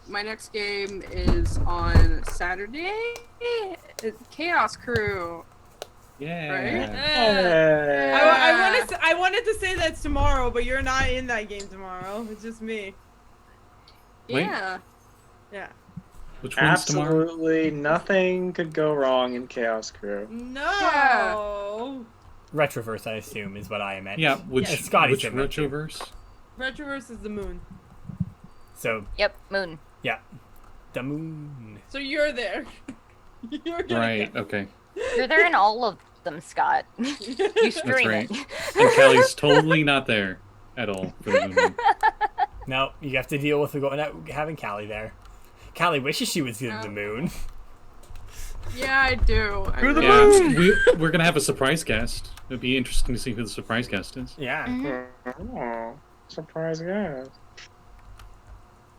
my next game is on Saturday. It's Chaos Crew. Yeah. Right? I wanted to say that's tomorrow, but you're not in that game tomorrow. It's just me. Wait. Yeah. Yeah. Which one's tomorrow? Absolutely nothing could go wrong in Chaos Crew. No. Retroverse, I assume, is what I meant. Yeah, which Scotty's in Retroverse? Retroverse is the moon. So. Yep, moon. Yeah. The moon. So you're there. You're gonna Right, go. okay. You're there in all of them, Scott. You stream right. it. And Callie's totally not there at all for the moon. No, you have to deal with having Callie there. Callie wishes she was in the moon. Yeah, I do. We're gonna have a surprise guest. It'd be interesting to see who the surprise guest is. Yeah. Oh, surprise guest.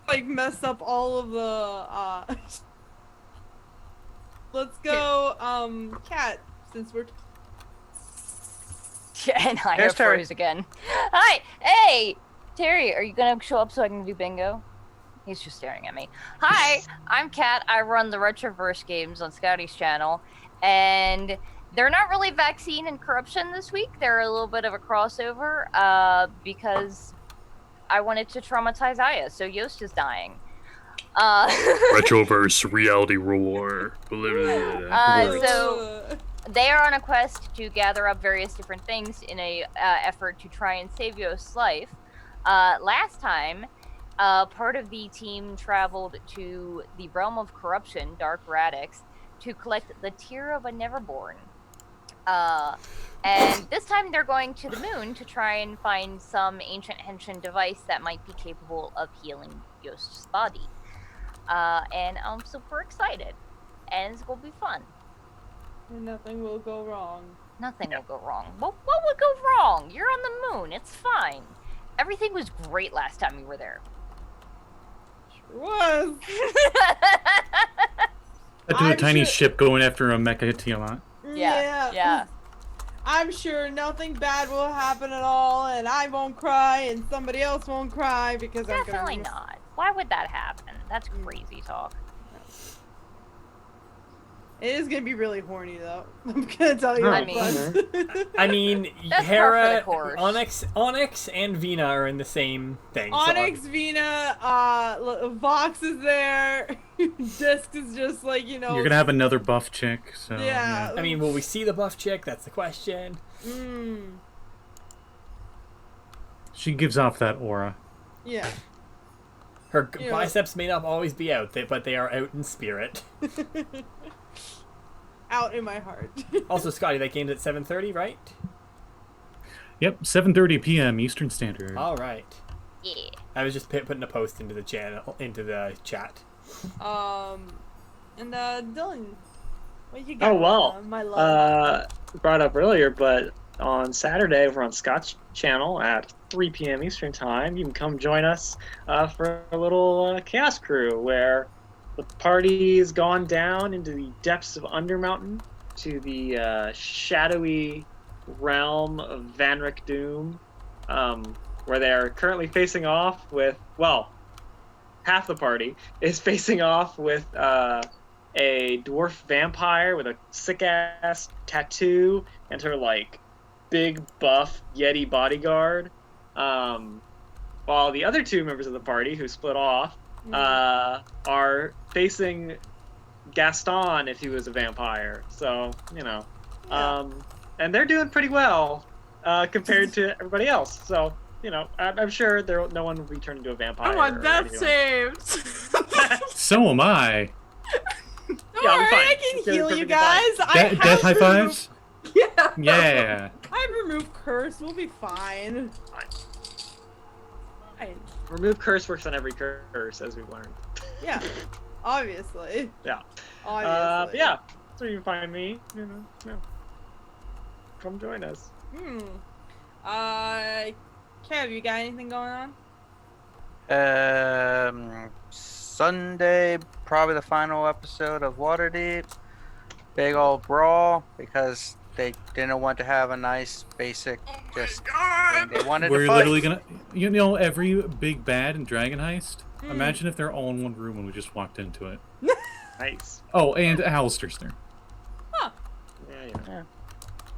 Like messed up all of the Let's go, Cat, since we're Yeah, and I There's have Terry. froze again. Hi! Hey! Terry, are you gonna show up so I can do bingo? He's just staring at me. Hi, I'm Kat. I run the Retroverse games on Scouty's channel, and they're not really vaccine and corruption this week. They're a little bit of a crossover, because I wanted to traumatize Aya, so Yost is dying. Retroverse reality roar. So they are on a quest to gather up various different things in a effort to try and save Yost's life. Last time, part of the team traveled to the realm of corruption, Dark Radix, to collect the Tear of a Neverborn. And this time they're going to the moon to try and find some ancient henshin device that might be capable of healing Yost's body. And I'm super excited. And it's gonna be fun. And nothing will go wrong. Nothing will go wrong. What would go wrong? You're on the moon. It's fine. Everything was great last time we were there. Sure was. I do a tiny ship going after a mecha Tiamat. Yeah. I'm sure nothing bad will happen at all, and I won't cry, and somebody else won't cry because Definitely I'm gonna. not. Why would that happen? That's crazy talk. It is gonna be really horny though. I'm gonna tell you. I mean, That's Hera, par for the course. Onyx, and Vina are in the same thing. Onyx, Vina, Vox is there. Disc is just like, you know. You're gonna have another buff chick, so Yeah. I mean, will we see the buff chick? That's the question. She gives off that aura. Yeah. Her You know. biceps may not always be out, but they are out in spirit. Out in my heart. Also, Scotty, that game's at 7:30, right? Yep, 7:30 p.m. Eastern Standard. All right. Yeah. I was just putting a post into the chat. And Dylan, what you got? Oh well, my love. brought up earlier, but on Saturday over on Scott's channel at 3 p.m. Eastern time, you can come join us for a little Chaos Crew where the party's gone down into the depths of Undermountain to the shadowy realm of Vanrik Doom, where they are currently facing off with, well, half the party is facing off with a dwarf vampire with a sick-ass tattoo and her, like, big buff Yeti bodyguard, while the other two members of the party who split off are facing Gaston if he was a vampire. So, you know, and they're doing pretty well compared to everybody else. So, you know, I'm sure no one will be turned into a vampire. I want death anything saves. So am I. Don't Yeah, worry, fine. I can It's gonna heal be you perfectly guys. fine. Death high fives? Yeah. Yeah. I've removed curse. We'll be fine. Fine. Remove curse works on every curse, as we've learned. Yeah. Obviously. Yeah. Obviously. But yeah, so you can find me, you know, yeah. Come join us. Kev, you got anything going on? Sunday, probably the final episode of Waterdeep. Big old brawl because they didn't want to have a nice basic just thing. They wanted We're to fight. literally gonna, every big bad in Dragon Heist. Imagine if they're all in one room and we just walked into it. Nice. Oh, and Alistair's there. Yeah.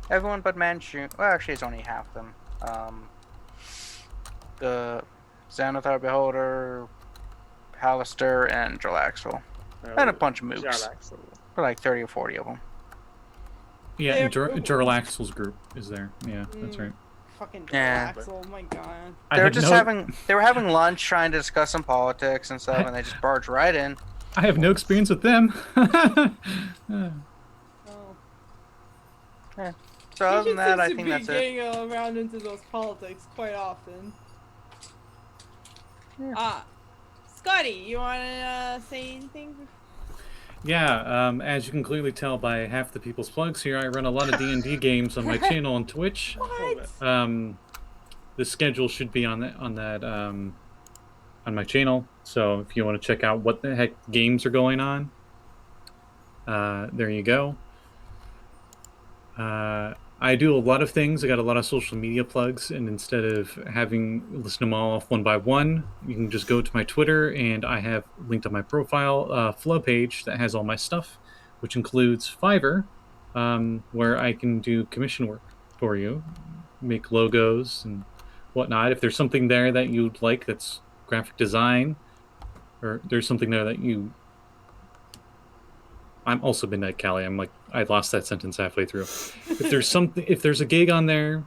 Everyone but Manchu. Well, actually, it's only half them. The Xanathar Beholder, Hallister, and Jalaxel. And a bunch of mooks. For like 30 or 40 of them. Yeah, and Jarlaxle's group is there. Yeah, that's right. Fucking Yeah. Axel, oh my god. They were having lunch, trying to discuss some politics and stuff, and they just barged right in. I have no experience with them. Oh. Yeah. So other than that, I think that's it. Getting around into those politics quite often. Yeah. Scotty, you wanna say anything? Yeah, as you can clearly tell by half the people's plugs here, I run a lot of D&D games on my channel on Twitch. What? The schedule should be on my channel. So if you want to check out what the heck games are going on, there you go. I do a lot of things. I got a lot of social media plugs, and instead of having listen them all off one by one, you can just go to my Twitter, and I have linked on my profile a flow page that has all my stuff, which includes Fiverr, where I can do commission work for you, make logos and whatnot. If there's something there that you'd like that's graphic design, or there's something there that you... I'm also Midnight Callie. I lost that sentence halfway through. If there's a gig on there,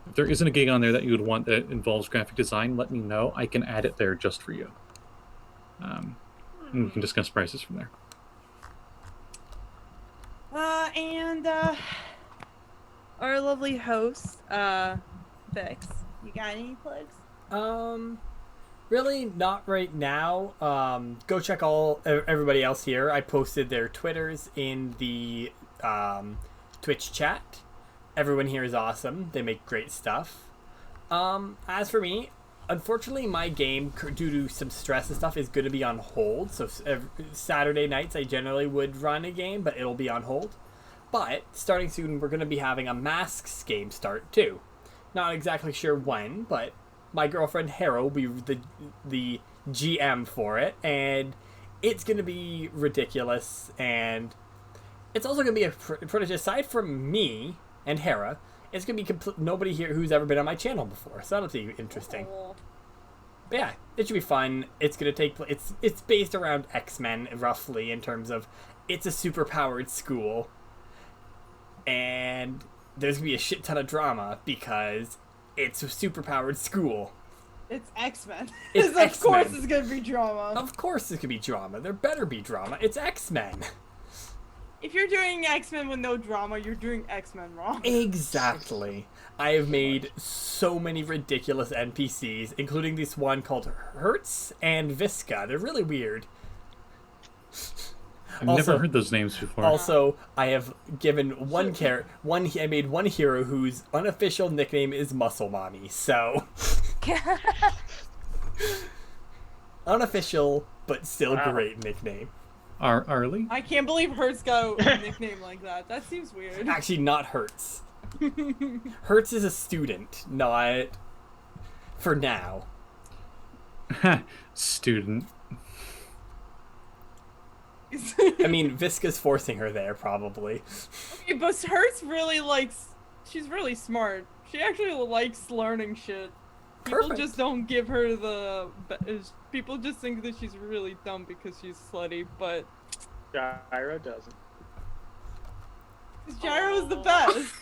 if there isn't a gig on there that you would want that involves graphic design, let me know. I can add it there just for you. And we can discuss prices from there. And our lovely host, Vex, you got any plugs? Really not right now. Go check everybody else here. I posted their Twitters in the Twitch chat. Everyone here is awesome. They make great stuff. As for me, unfortunately my game, due to some stress and stuff, is going to be on hold. So Saturday nights I generally would run a game, but it'll be on hold. But starting soon we're going to be having a Masks game start too. Not exactly sure when, but my girlfriend Hera will be the GM for it, and it's going to be ridiculous, and it's also going to be a protege. Aside from me and Hera, it's going to be nobody here who's ever been on my channel before, so that'll be interesting. But yeah, it should be fun. It's going to take place. It's based around X-Men, roughly, in terms of it's a super-powered school, and there's going to be a shit ton of drama because it's a super-powered school. It's X-Men. It's Of course it's gonna be drama. Of course it's gonna be drama. There better be drama. It's X-Men. If you're doing X-Men with no drama, you're doing X-Men wrong. Exactly. I have made so many ridiculous NPCs, including this one called Hertz and Visca. They're really weird. I've never heard those names before. Also, I have given I made one hero whose unofficial nickname is Muscle Mommy, so... Unofficial, but still great nickname. Arlie? I can't believe Hertz got a nickname like that. That seems weird. Actually, not Hertz. Hertz is a student, not... for now. Student. I mean, Visca's forcing her there, probably. Okay, but Hertz really likes... She's really smart. She actually likes learning shit. People just don't give her the... People just think that she's really dumb because she's slutty, but... Gyro doesn't. Gyro's the best.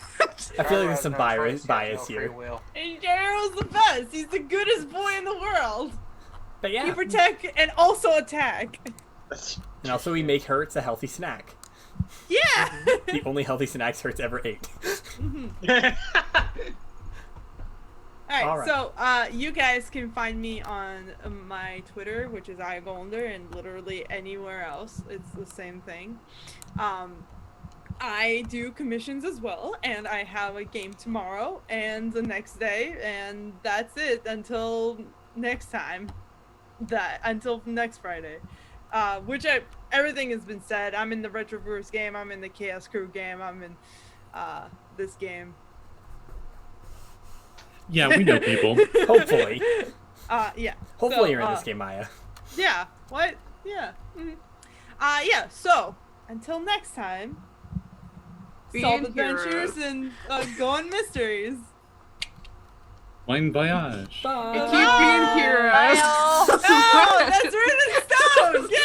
I feel like there's some bias here. And Gyro's the best. He's the goodest boy in the world. But yeah. He protect and also attack. And also we make Hertz a healthy snack. Yeah! The only healthy snacks Hertz ever ate. Alright, so you guys can find me on my Twitter, which is iGolder, and literally anywhere else. It's the same thing. I do commissions as well, and I have a game tomorrow and the next day, and that's it until next time. that until next Friday. Everything has been said. I'm in the Retroverse game. I'm in the Chaos Crew game. I'm in this game. Yeah, we know people. Hopefully. Yeah. Hopefully So, you're in this game, Maya. Yeah. What? Yeah. Yeah. So until next time, solve Being adventures heroes. and go on mysteries. Bon voyage. Bye. And keep being heroes. Bye, all. Oh, that's written in stone.